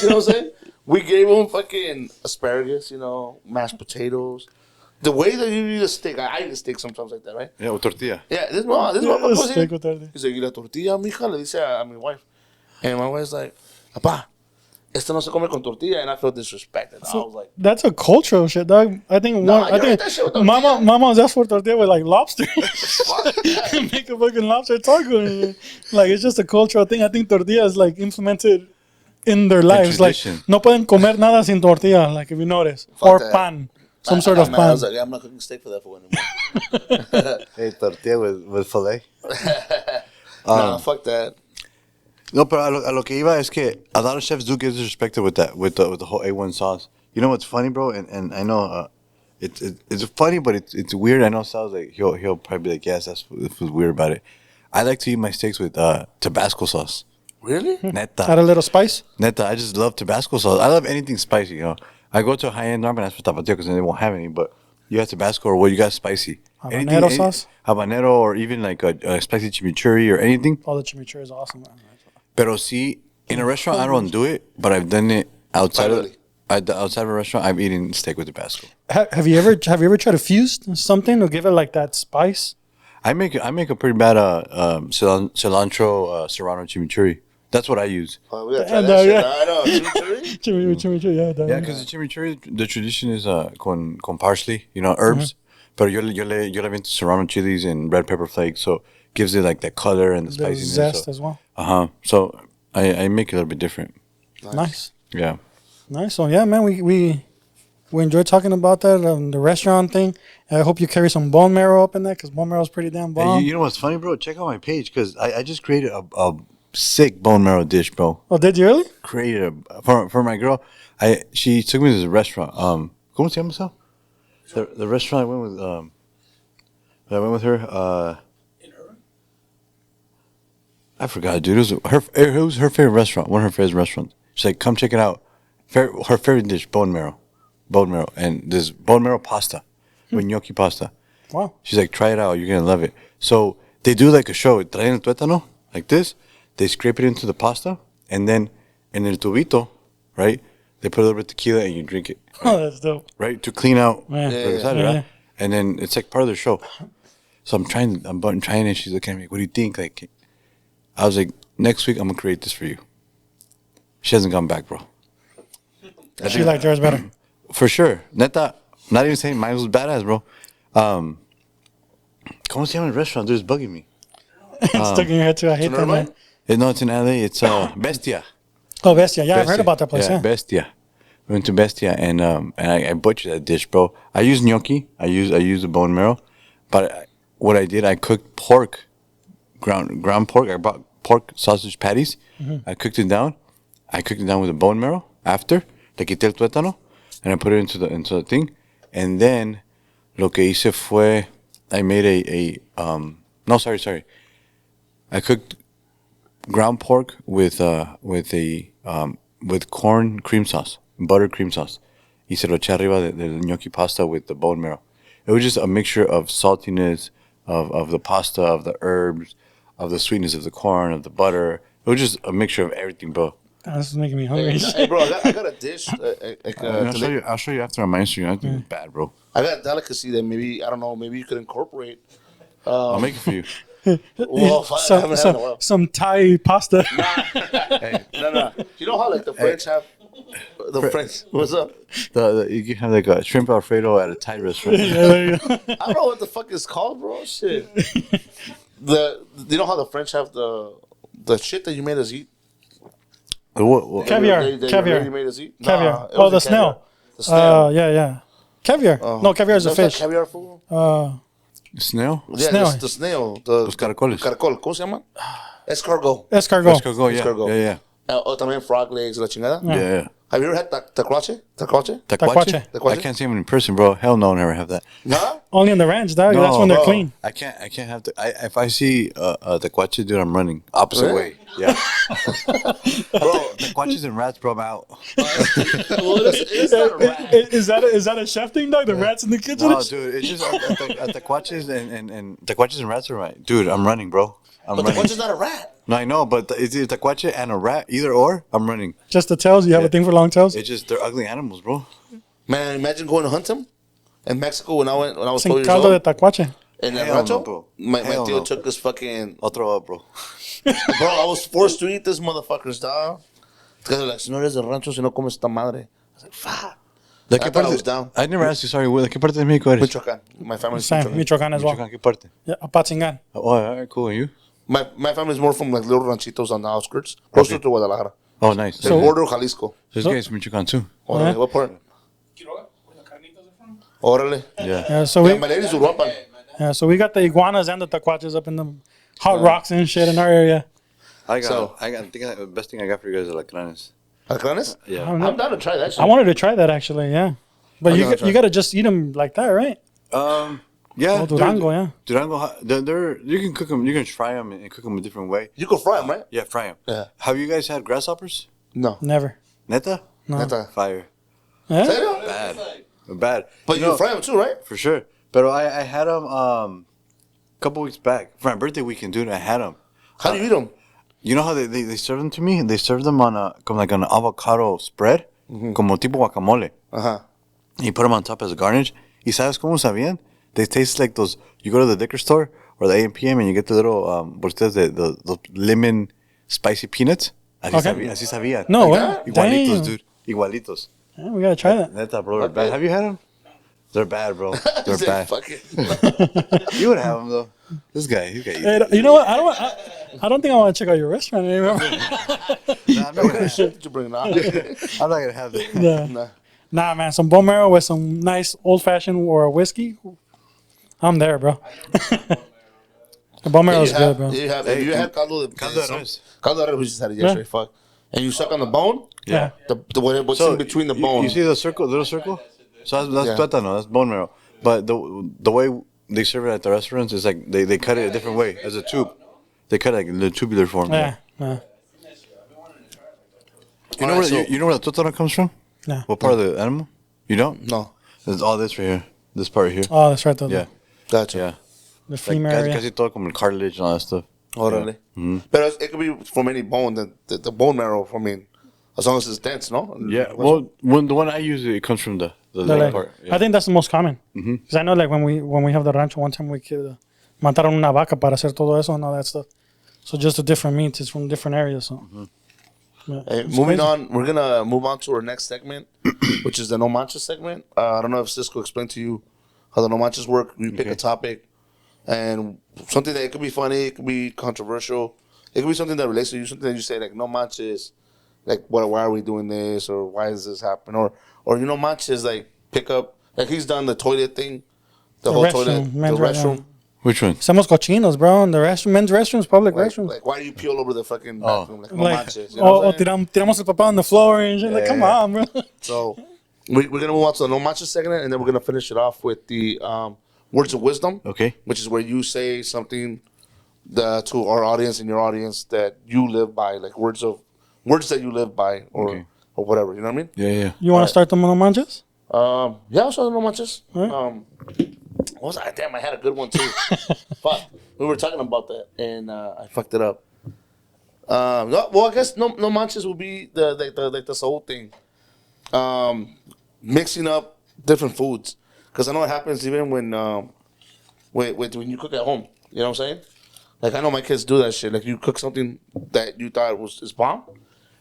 you know what I'm saying? We gave him fucking asparagus, you know, mashed potatoes. The way that you eat a steak, I eat a steak sometimes like that, right? Yeah, with tortilla. Yeah, this one. Steak with tortilla. He's like, ¿y la tortilla, mija? Le dice a mi wife. And my wife's like, papá, esto no se come con tortilla. And I felt disrespected. I was like, That's a cultural shit, dog. I think Nah, I you think eat that shit with tortilla. Mama's asked for tortilla with like lobster. fuck that. Make a fucking lobster taco. And, like it's just a cultural thing. I think tortilla is like implemented in their lives. Like tradition. no pueden comer nada sin tortilla. Like if you notice, or that. pan, some I sort got of mad. I pan. was like, yeah, I'm not cooking steak for that fool anymore. Hey, tortilla with filet. Nah, fuck that. No, pero a lo que iba es que a lot of chefs do get disrespected with that, with the whole A1 sauce. You know what's funny, bro? And I know it's funny, but it's weird. I know Sal's like he'll probably be like, yes, that's what's weird about it. I like to eat my steaks with Tabasco sauce. Really? Neta. Add a little spice. Neta, I just love Tabasco sauce. I love anything spicy, you know. I go to a high-end ramen, that's for tapatio because they won't have any, but you got Tabasco or what you got spicy. Habanero sauce? Habanero or even like a spicy chimichurri or anything. Oh, the chimichurri is awesome. Man. Pero sí, in a restaurant, I don't do it, but I've done it outside outside of a restaurant. I've eaten steak with Tabasco. Have you ever tried to fuse something to give it like that spice? I make a pretty bad cilantro serrano chimichurri. That's what I use. Oh, we gotta try that shit. I know. Chimichurri? Chimichurri, yeah. Yeah, because the chimichurri, the tradition is con parsley, you know, herbs. Pero yo le aviento serrano chilies and red pepper flakes, so gives it like that color and the spiciness. Zest as well. So I make it a little bit different. Nice. Yeah. Nice. So yeah, man, we enjoyed talking about that, the restaurant thing. I hope you carry some bone marrow up in there because bone marrow is pretty damn bomb. Hey, you know what's funny, bro? Check out my page because I just created a sick bone marrow dish, bro. Oh, did you really? Created for my girl. She took me to this restaurant. ¿Cómo se llama eso? The restaurant I went with her. I forgot, dude. It was her favorite restaurant. One of her favorite restaurants. She's like, come check it out. Her favorite dish, bone marrow, and this bone marrow pasta, with gnocchi pasta. Wow. She's like, try it out. You're gonna love it. So they do like a show. Traen el tuétano like this. They scrape it into the pasta, and then in el tubito, right? They put a little bit of tequila and you drink it. Right? Oh, that's dope. Right, to clean out. Yeah. And then it's like part of the show. So I'm trying, and she's looking at me. What do you think? Like, I was like, next week I'm gonna create this for you. She hasn't gone back, bro. She liked yours better. For sure. Neta, not even saying mine was badass, bro. ¿Cómo se llama el restaurant? Dude, it's bugging me. It's stuck in your head too. I hate that, man. No, it's in LA. It's Bestia. Oh, Bestia. Yeah, Bestia. I've heard about that place. Yeah. Bestia. We went to Bestia, and I butchered that dish, bro. I use gnocchi. I use the bone marrow, but what I did, I cooked pork, ground pork. I bought pork sausage patties. Mm-hmm. I cooked it down. I cooked it down with the bone marrow after. Le quité el tuétano, and I put it into the thing, and then lo que hice fue I made I cooked ground pork with corn cream sauce, butter cream sauce. Y se lo eché arriba del gnocchi pasta with the bone marrow. It was just a mixture of saltiness, of the pasta, of the herbs, of the sweetness of the corn, of the butter. It was just a mixture of everything, bro. This is making me hungry. Hey, bro, I got a dish. I'll show you after on my Instagram. I think it's bad, bro. I got a delicacy that maybe, I don't know, maybe you could incorporate. I'll make it for you. Well, some Thai pasta. Hey, no. You know how like the French have French? What's up? You can have like a shrimp Alfredo at a Thai restaurant. Yeah, there you go. I don't know what the fuck it's called, bro. Shit. You know how the French have the shit that you made us eat? What? Caviar. You made us eat? Caviar. Nah, The snail. The snail. Yeah. Caviar. No, caviar is a fish. Caviar food? Snail? Yeah, snail. The snail. Los caracoles. Caracol. ¿Cómo se llama? Escargot. Escargot. Escargot, yeah. También frog legs, la chingada. Yeah. Have you ever had tacuache? Tacuache? Tacuache? I can't see them in person, bro. Hell no, never have that. Nah? Only in the ranch, dog. No, That's when they're bro. clean. I can't have to. If I see tacuache, dude, I'm running opposite Really? way. Yeah. Bro, Tacuaches and rats, bro, I'm out. well, it's not a rat. Is that a chef thing, dog? The rats in the kitchen? No, dude, it's just tacuaches and tacuaches and rats are right. Dude, I'm running, bro. I'm But running. tacuache is not a rat. No, I know, but it's either tacuache and a rat, either or. I'm running. Just the tails? You have a thing for long tails? It's just they're ugly animals, bro. Man, imagine going to hunt them in Mexico when I was 12 Sin years caldo de old. tacuache. In El Hell Rancho, no, bro. my Hell tío no. took this fucking... I'll throw up, bro. Bro, I was forced to eat this motherfucker's dog. Because they're like, si no eres del rancho, si no comes esta madre. I was like, fuck. ¿De I qué thought I parte? was down. I never asked you, sorry, ¿de qué parte de México eres? Michoacán. My family's Same. Michoacán. Michoacán as well. Michoacán, ¿qué parte? Yeah, Apatzingán. Oh, all right, cool. And you? My family's more from like little ranchitos on the outskirts, closer to Guadalajara. Oh, nice. The So border of Jalisco. this guy's from Michoacán, too. Órale, what part? Órale. Yeah. Yeah, so Yeah, my lady's Uruapan. we got the iguanas and the tacuaches up in the hot rocks and shit in our area. I think the best thing I got for you guys is alacranes. Alacranes? Yeah. I'm down to try that shit. I wanted to try that actually, yeah. But you got to just eat them like that, right? Yeah. Oh, Durango, yeah. Durango, you can cook them. You can fry them and cook them a different way. You can fry them, right? Yeah, fry them. Yeah. Have you guys had grasshoppers? No. Never. Neta? No. Neta. Fire. Yeah? Bad. But you fry them too, right? For sure. But I had them a couple weeks back for my birthday weekend, dude. I had them. How do you eat them? You know how they serve them to me? They serve them on an avocado spread, como tipo guacamole. You put them on top as a garnish. ¿Y sabes cómo sabían? They taste like those. You go to the liquor store or the A&PM and you get the little bolsitas the lemon spicy peanuts. Así sabían. No way. Igualitos, Damn. dude. Igualitos. Yeah, we got to try that. Neta, bro. They're bad. Have you had them? They're bad, bro. They're bad. Fuck it. You would have them though. This guy, he's got Hey, you know what? I don't think I want to check out your restaurant anymore. I'm not gonna Shit, you bring it on. have that. Yeah. Nah, man, some bone marrow with some nice old fashioned or a whiskey. I'm there, bro. The bone marrow is good, bro. You had caldo de res. Caldo de res, we just had it yesterday. Fuck. And you suck on the bone? Yeah. What's in between the bone? You see the little circle? So that's tuétano, that's bone marrow. But the way they serve it at the restaurants is like they cut it a different way, as a tube. They cut it like in the tubular form. Yeah. You know where the tuétano comes from? Yeah. What part of the animal? You don't? No. It's all this right here. This part here. Oh, that's right, though. Yeah. Gotcha. Yeah. The femur area. Casi todo como el cartilage and all that stuff. Orale. But it could be from any bone. The bone marrow, I mean, as long as it's dense, no? Yeah. Well, the one I use, it comes from the leg part. Yeah. I think that's the most common. Because I know, like, when we have the rancho, one time we killed, mataron una vaca para hacer todo eso and all that stuff. So just the different meats, it's from different areas. So. Yeah, hey, moving on, we're going to move on to our next segment, which is the No Manches segment. I don't know if Sisko explained to you how the No Manches work. We pick a topic and something that it could be funny, it could be controversial, it could be something that relates to you, something that you say, like, no manches, like, why are we doing this, or why does this happen, or you know, manches, like, pick up, like, he's done the toilet thing, the whole toilet, the restroom. Which one? Somos cochinos, bro. In the restroom, men's restrooms, public restrooms. Like, why do you pee all over the fucking bathroom? Like, no Like, manches. You know what I'm saying? tiramos el papel on the floor and shit. Like, come on, bro. So, we're going to move on to the no manches segment, and then we're going to finish it off with the words of wisdom. Okay. Which is where you say something to our audience and your audience that you live by, like words that you live by, or whatever. You know what I mean? Yeah. You want to start the no manches? Yeah, I'll start the no manches. Right. What was I? Damn, I had a good one too. Fuck, we were talking about that, and I fucked it up. Well, I guess no manches will be this whole thing. Mixing up different foods, because I know it happens even when you cook at home. You know what I'm saying? Like, I know my kids do that shit. Like, you cook something that you thought is bomb,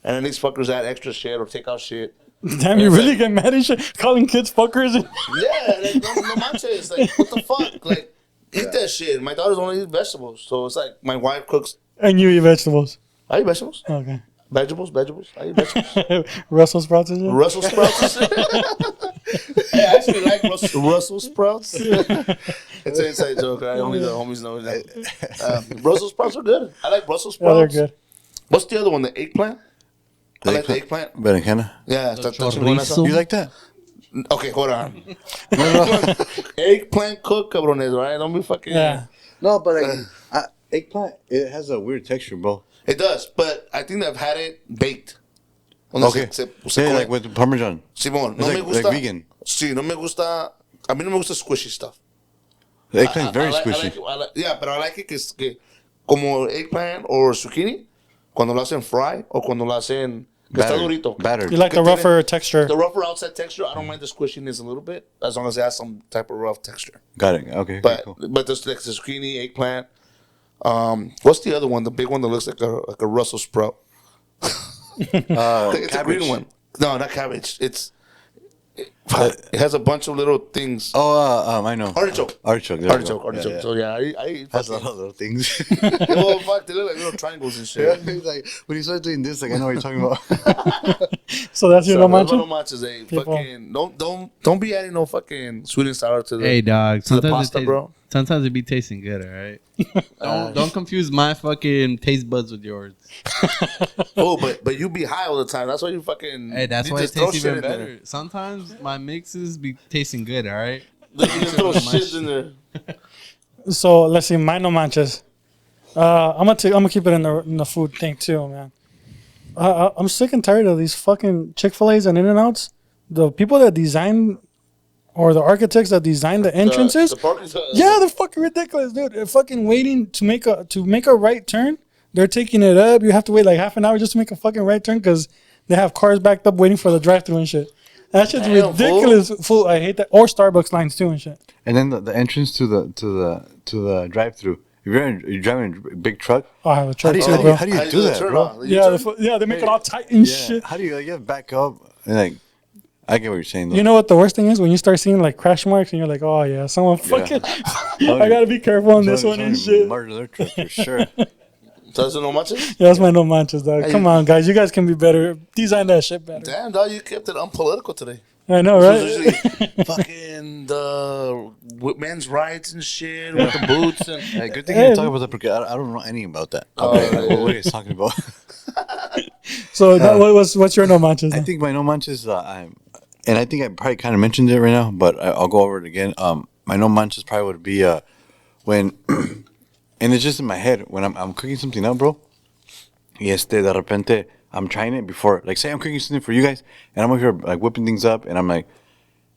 and then these fuckers add extra shit or take out shit. Damn, you really get mad and shit, calling kids fuckers. Yeah, like, no manches. Like, what the fuck? Like, eat that shit. My daughters only eat vegetables, so it's like my wife cooks. And you eat vegetables. I eat vegetables. Okay. Vegetables. I eat vegetables. Brussels sprouts and shit? Brussels sprouts. Hey, I actually like Brussels sprouts. It's an inside joke. Right? Only the homies know that. Brussels sprouts are good. I like Brussels sprouts. Yeah, they're good. What's the other one? The eggplant? I like the eggplant. Berenjena. Yeah. You like that? Okay, hold on. Eggplant cook, cabrones, right? Don't be fucking... Yeah. No, but like, eggplant, it has a weird texture, bro. It does, but I think I've had it baked. Okay. Like with Parmesan. Simón, no me gusta. Like vegan. Sí, no me gusta. A mí no me gusta squishy stuff. The eggplant is very squishy. Yeah, but I like it que como eggplant or zucchini, cuando lo hacen fry o cuando lo hacen que está durito. Battered. You like the rougher texture. The rougher outside texture. I don't mind the squishiness a little bit, as long as it has some type of rough texture. Got it. Okay. But cool. there's like the zucchini, eggplant. What's the other one? The big one that looks like a Brussels sprout. It's a green one. No, not cabbage. It has a bunch of little things. Oh, I know. Artichoke. Artichoke. Yeah. So yeah, I has a lot of little things. Oh fuck, they look like little triangles and shit. He's like, when you start doing this, like, I know what you're talking about. So that's your no manches? No manches, fucking don't be adding no fucking sweet and sour to the Hey dog, to the sometimes pasta, bro. Sometimes it be tasting good, all right? Don't confuse my fucking taste buds with yours. Oh, but you be high all the time. That's why you fucking. Hey, that's you why it just throw tastes shit even in there. better. Sometimes my mixes be tasting good, all right? You just throw shit in there. So let's see, my no manches. I'm gonna keep it in the food thing too, man. I'm sick and tired of these fucking Chick-fil-A's and In-N-Outs. The people that design or the architects that design the entrances. The parking, Yeah, they're fucking ridiculous, dude. They're fucking waiting to make a right turn. They're taking it up. You have to wait like half an hour just to make a fucking right turn because they have cars backed up waiting for the drive-thru and shit. That shit's Damn, ridiculous. Fool, I hate that. Or Starbucks lines too and shit. And then the entrance to the drive-through. If you're driving a big truck, Oh, I have a truck how too, do bro. you do that, turn bro? on? Yeah, they make it all tight and shit. How do you back up and like? I get what you're saying though. You know what the worst thing is when you start seeing like crash marks and you're like, oh yeah, someone fucking. I gotta be careful on this one and shit. Murder their truck for sure. So that's no manches? Yeah, that's my no manches, dog. Hey, Come on, guys, you guys can be better. Design that shit better. Damn, dog, you kept it unpolitical today. I know, So right? usually fucking the men's rights and shit with the boots and. Hey, good thing you talk about that because I don't know anything about that. What are you talking about? So what's your no manches? I think my no manches, and I think I probably kind of mentioned it right now, but I'll go over it again. My no manches probably would be when, and it's just in my head when I'm cooking something up, bro. Y de repente I'm trying it before, like say I'm cooking something for you guys, and I'm over here like whipping things up, and I'm like,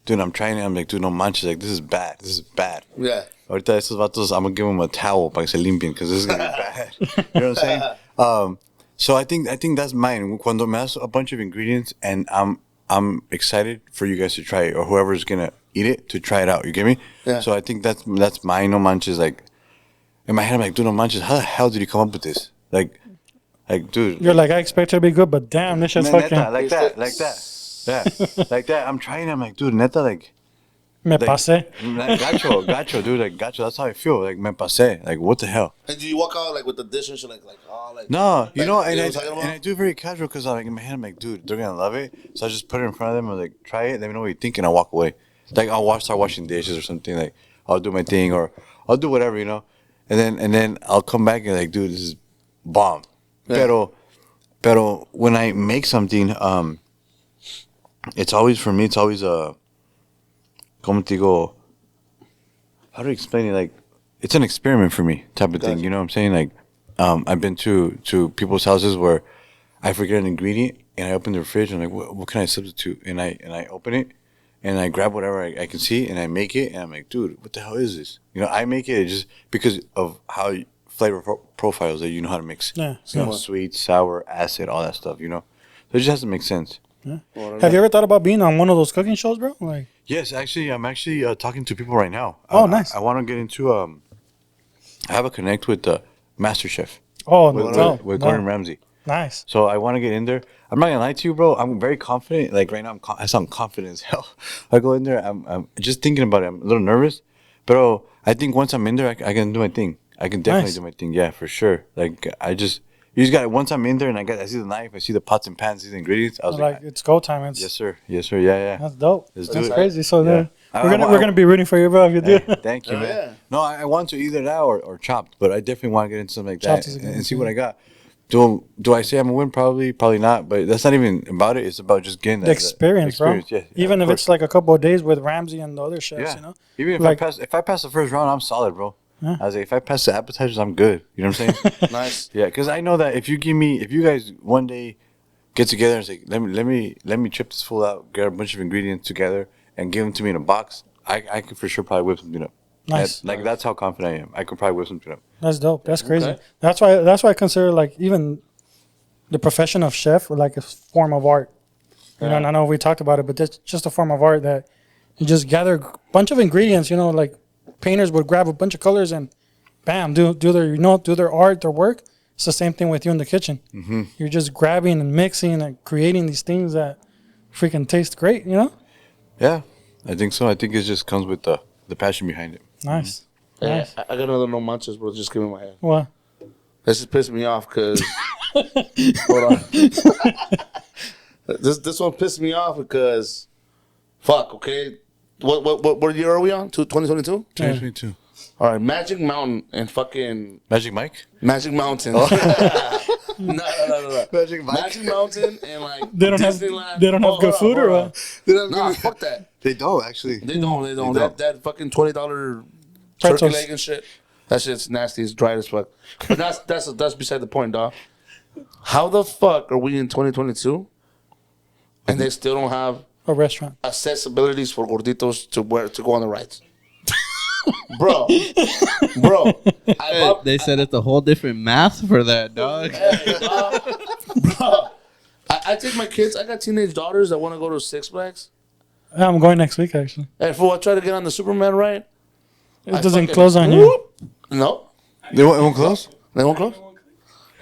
dude, I'm trying it. I'm like, dude, no manches, like this is bad. This is bad. Yeah. Ahorita estos vatos, I'm gonna give them a towel para que se limpien because this is gonna be bad. You know what I'm saying? So I think that's mine. Cuando me das a bunch of ingredients and I'm excited for you guys to try it or whoever's gonna eat it to try it out. You get me? Yeah. So I think that's my no manches. Like in my head, I'm like, dude, no manches. How the hell did you come up with this? Like, dude. You're like, I expect it to be good, but damn, this shit's fucking. Neta, like that. Yeah, like that. I'm trying. I'm like, dude, neta, like. Me pasé. Gacho, dude, like gacho. That's how I feel. Like me pasé. Like what the hell? And do you walk out like with the dish and shit like oh like? No, you know, what and I'm talking about? I do very casual because I'm like in my head, I'm like, dude, they're gonna love it. So I just put it in front of them and like try it. Let me know what you think, and I walk away. Like I'll start washing dishes or something. Like I'll do my thing or I'll do whatever, you know. And then I'll come back and like, dude, this is bomb. Yeah. Pero when I make something, it's always for me. It's always como te digo, how do you explain it? Like, it's an experiment for me, type of thing. You know what I'm saying? Like, I've been to people's houses where I forget an ingredient and I open their fridge and I'm like, what can I substitute? And I open it and I grab whatever I can see and I make it and I'm like, dude, what the hell is this? You know, I make it just because of how flavor profiles that you know how to mix. Yeah. You know, sweet, sour, acid, all that stuff. You know, so it just has to make sense. Yeah. Have you ever thought about being on one of those cooking shows, bro? Like. Yes, actually, I'm talking to people right now. Oh, nice. I want to get into I have a connect with Master Chef. Oh, with Gordon Ramsay. Nice. So I want to get in there. I'm not gonna lie to you, bro. I'm very confident. Like right now, I sound confident as hell. I go in there. I'm just thinking about it. I'm a little nervous, but I think once I'm in there, I can do my thing. I can definitely do my thing. Yeah, for sure. Like you just got once I'm in there and I see the knife, I see the pots and pans, see the ingredients. I was like, it's go time. It's, yes, sir. Yeah. That's dope. Let's That's do it. crazy. So Yeah. we're gonna be rooting for you, bro. If you do. Hey, thank you, man. Yeah. No, I want to either that or chopped, but I definitely want to get into something like Chopped that is a good and see one, what I got. Do I say I'm gonna win? Probably not. But that's not even about it. It's about just getting The experience, bro. Yeah, Even if it's like a couple of days with Ramsey and the other chefs, yeah. you know. Even if Like- I pass the first round, I'm solid, bro. Yeah. I was like, if I pass the appetizers, I'm good. You know what I'm saying? Nice. Yeah, because I know that if you guys one day get together and say, let me trip this fool out, get a bunch of ingredients together, and give them to me in a box, I could for sure probably whip something up. Nice. That's how confident I am. I could probably whip something up. That's dope. That's crazy. Okay. That's why I consider like even the profession of chef like a form of art. You know, and I know we talked about it, but that's just a form of art that you just gather a bunch of ingredients. You know, like painters would grab a bunch of colors and bam, do their art, their work. It's the same thing with you in the kitchen. Mm-hmm. You're just grabbing and mixing and creating these things that freaking taste great. You know. Yeah, I think so. I think it just comes with the passion behind it. Nice. Yeah, Nice. I got another no manches, bro. Just give me my head. What? This just pissed me off because. Hold on. This one pissed me off because. Fuck. Okay. What year are we on? 2022. 2022. All right, Magic Mountain and fucking Magic Mike? Magic Mountain. No. Magic Mike. Magic Mountain and like They don't Disneyland. have. They don't have good food, or what? Nah, fuck that. They don't, actually. They don't. They don't. They don't. That fucking $20 turkey Pretzels. leg and shit. That shit's nasty. It's dry as fuck. But that's beside the point, dog. How the fuck are we in 2022 and they still don't have A restaurant. accessibilities for gorditos to go on the rides? bro. They said it's a whole different math for that, dog. Hey, bro. I take my kids. I got teenage daughters that want to go to Six Flags. I'm going next week, actually. And fool, I try to get on the Superman ride. It doesn't close on you. No, It won't close? they won't close.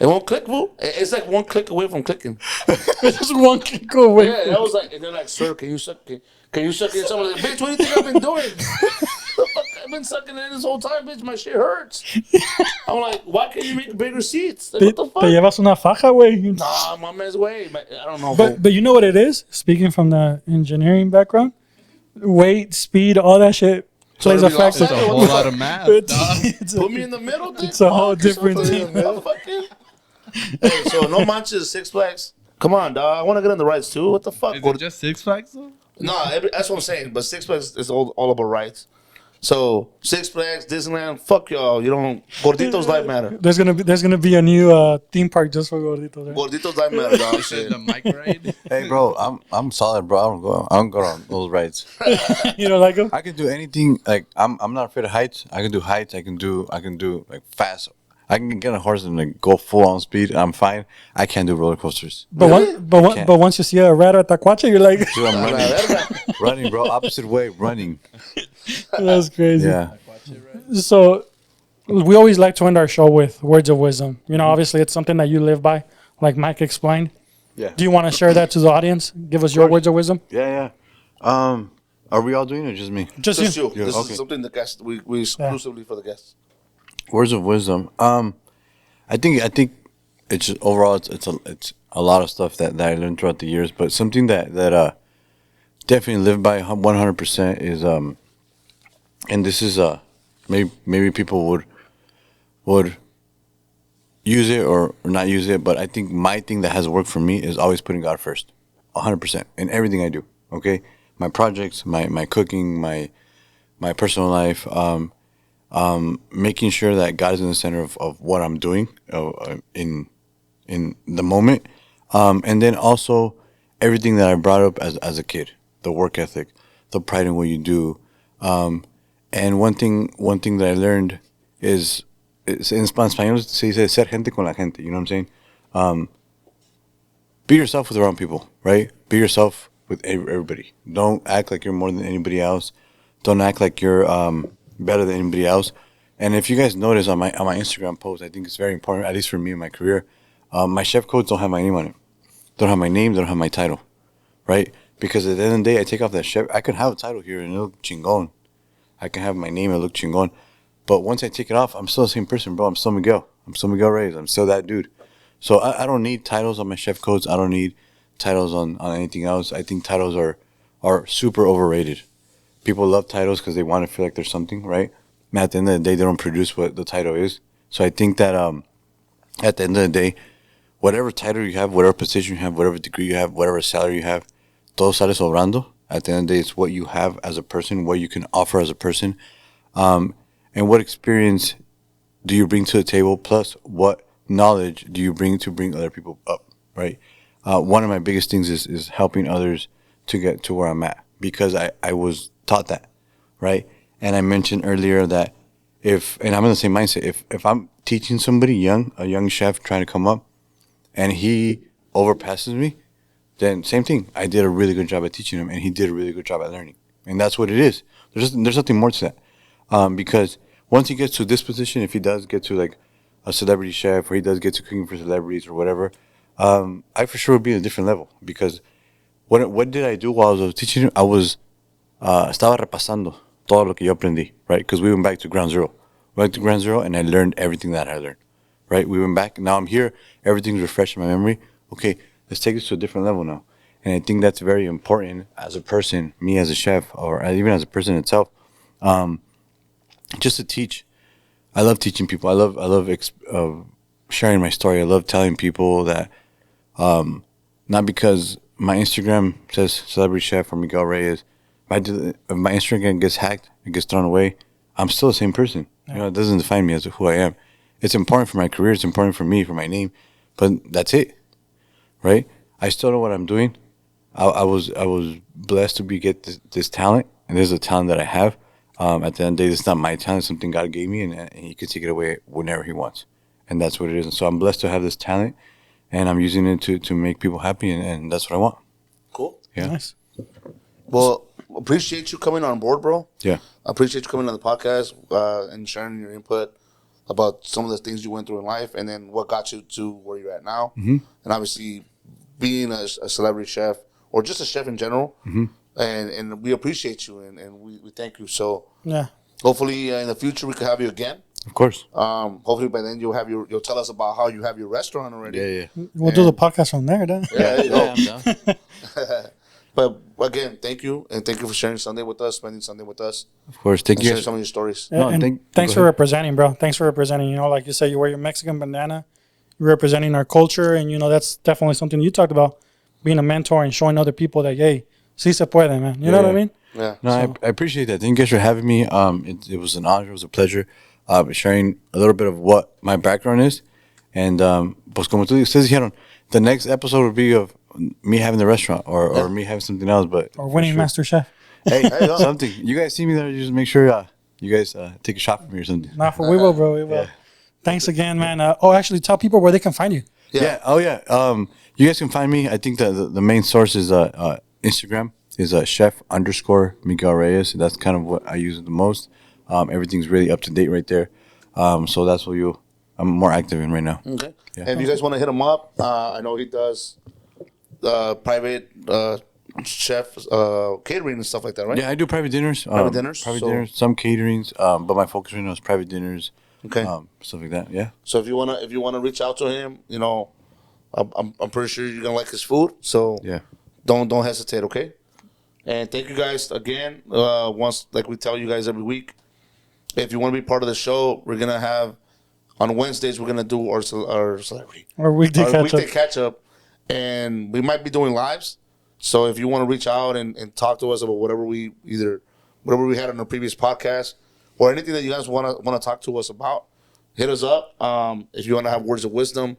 It won't click, fool. It's like one click away from clicking. It's just one click away. Yeah, that was like, and they're like, sir, can you suck in something? Like, bitch, what do you think I've been doing? The fuck, I've been sucking it this whole time, bitch. My shit hurts. I'm like, why can't you make bigger seats? Like, what the Te fuck? llevas una faja, güey. Nah, my man's way. I don't know. fool. But you know what it is? Speaking from the engineering background, weight, speed, all that shit plays a it'll be factor. It's a whole lot of math, dog. It's Put me in the middle. Then. It's a whole Fuck, different put me team. in the middle, fucking. Hey, so no manches, Six Flags. Come on, dog. I want to get on the rides too. What the fuck? Is it just Six Flags though? No, that's what I'm saying. But Six Flags is all about rights. So Six Flags, Disneyland, fuck y'all. You don't. Gorditos life matter. There's gonna be a new theme park just for gorditos. Right? Gorditos life matter, dog. Shit. The mic ride. Hey, bro, I'm solid, bro. I don't go on those rides. You don't like them? I can do anything. Like I'm not afraid of heights. I can do heights. I can do like fast. I can get on a horse and like go full on speed. I'm fine. I can't do roller coasters. But Can't. but once you see a rat at Taquache, you're like, Dude, I'm running, bro. Opposite way, running. that's crazy. Yeah. So we always like to end our show with words of wisdom. You know, obviously it's something that you live by, like Mike explained. Yeah. Do you want to share that to the audience? Give us your words of wisdom. Yeah. Are we all doing it or just me? Just Just you. you. This okay. is something the guests we exclusively for the guests. Words of wisdom. I think it's just, overall it's a lot of stuff that I learned throughout the years, but something that definitely live by 100% is and this is maybe people would use it or not use it, but I think my thing that has worked for me is always putting God first, 100% in everything I do. Okay, my projects, my cooking, my personal life. Making sure that God is in the center of what I'm doing in the moment, and then also everything that I brought up as a kid, the work ethic, the pride in what you do, and one thing that I learned is en español se dice ser gente con la gente. You know what I'm saying? Be yourself with the wrong people, right? Be yourself with everybody. Don't act like you're more than anybody else. Don't act like you're better than anybody else. And if you guys notice on my Instagram post, I think it's very important, at least for me in my career, my chef codes don't have my name on it. Don't have my name, don't have my title, right? Because at the end of the day, I take off that chef. I can have a title here and it look chingon. I can have my name and it look chingon. But once I take it off, I'm still the same person, bro. I'm still Miguel. I'm still Miguel Reyes. I'm still that dude. So I don't need titles on my chef codes. I don't need titles on anything else. I think titles are super overrated. People love titles because they want to feel like there's something, right? And at the end of the day, they don't produce what the title is. So I think that at the end of the day, whatever title you have, whatever position you have, whatever degree you have, whatever salary you have, todo sale sobrando. At the end of the day, it's what you have as a person, what you can offer as a person, and what experience do you bring to the table, plus what knowledge do you bring to bring other people up, right? One of my biggest things is helping others to get to where I'm at, because I was taught that, right? And I mentioned earlier that and I'm in the same mindset, if I'm teaching somebody a young chef trying to come up, and he overpasses me, then same thing. I did a really good job at teaching him, and he did a really good job at learning. And that's what it is. There's nothing more to that. Because once he gets to this position, if he does get to like a celebrity chef, or he does get to cooking for celebrities or whatever, I for sure would be at a different level. Because what did I do while I was teaching him? I was estaba repasando todo lo que yo aprendí, right? Because we went back to ground zero. We went to ground zero, and I learned everything that I learned, right? We went back. Now I'm here. Everything's refreshed in my memory. Okay, let's take this to a different level now. And I think that's very important as a person, me as a chef, or even as a person itself. just to teach. I love teaching people. I love sharing my story. I love telling people that not because my Instagram says Celebrity Chef or Miguel Reyes, if my Instagram gets hacked, it gets thrown away, I'm still the same person. You know, it doesn't define me as who I am. It's important for my career. It's important for me, for my name, but that's it, right? I still know what I'm doing. I was blessed to get this talent, and this is a talent that I have. At the end of the day, it's not my talent; it's something God gave me, and He can take it away whenever He wants, and that's what it is. And so I'm blessed to have this talent, and I'm using it to make people happy, and that's what I want. Cool. Yeah. Nice. Well, appreciate you coming on board, bro. Yeah. I appreciate you coming on the podcast and sharing your input about some of the things you went through in life, and then what got you to where you're at now. Mm-hmm. And obviously, being a celebrity chef or just a chef in general. Mm-hmm. And we appreciate you, and we thank you. So Yeah. hopefully in the future we could have you again. Of course. Hopefully by then you'll tell us about how you have your restaurant already. Yeah. We'll do the podcast from there, then. Yeah, there you go. I'm down. But again, thank you, and thank you for sharing Sunday with us, spending Sunday with us, Of course. Thank and you. sharing some of your stories. No, And thanks go for ahead. representing, bro. Thanks for representing. You know, like you said, you wear your Mexican bandana. You're representing our culture, and, you know, that's definitely something you talked about, being a mentor and showing other people that, hey, sí se puede, man. You know what I mean? Yeah. No, I appreciate that. Thank you guys for having me. It was an honor. It was a pleasure sharing a little bit of what my background is. And, pues como tú ustedes dijeron, the next episode will be of me having the restaurant or me having something else. But Or winning Master Chef. Hey, something. You guys see me there, you just make sure you guys take a shot for me or something. Nah, we will, bro. We will. Yeah. Thanks again, man. Actually, tell people where they can find you. Yeah. Oh, yeah. You guys can find me. I think the main source is Instagram is chef_Miguel Reyes. That's kind of what I use the most. Everything's really up to date right there. So that's what I'm more active in right now. Okay. Yeah. And if you guys want to hit him up, I know he does private chef catering and stuff like that, right? Yeah, I do private dinners. Private dinners? Private So- dinners, some caterings. But my focus right now is private dinners. Okay. Stuff like that. Yeah. So if you wanna reach out to him, you know, I'm pretty sure you're gonna like his food. So Yeah. don't hesitate, okay? And thank you guys again. Once, like we tell you guys every week, if you want to be part of the show, we're gonna have on Wednesdays we're gonna do our celebrity Or weekday our catch weekday up. catch up, and we might be doing lives. So if you want to reach out and talk to us about whatever we had on the previous podcast or anything that you guys want to talk to us about, hit us up. If you want to have words of wisdom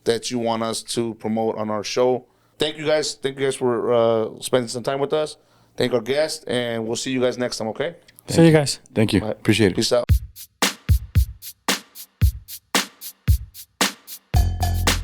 that you want us to promote on our show. Thank you guys. Thank you guys for spending some time with us. Thank our guest, and we'll see you guys next time, okay? See you guys. Thank you. Appreciate it. Peace out.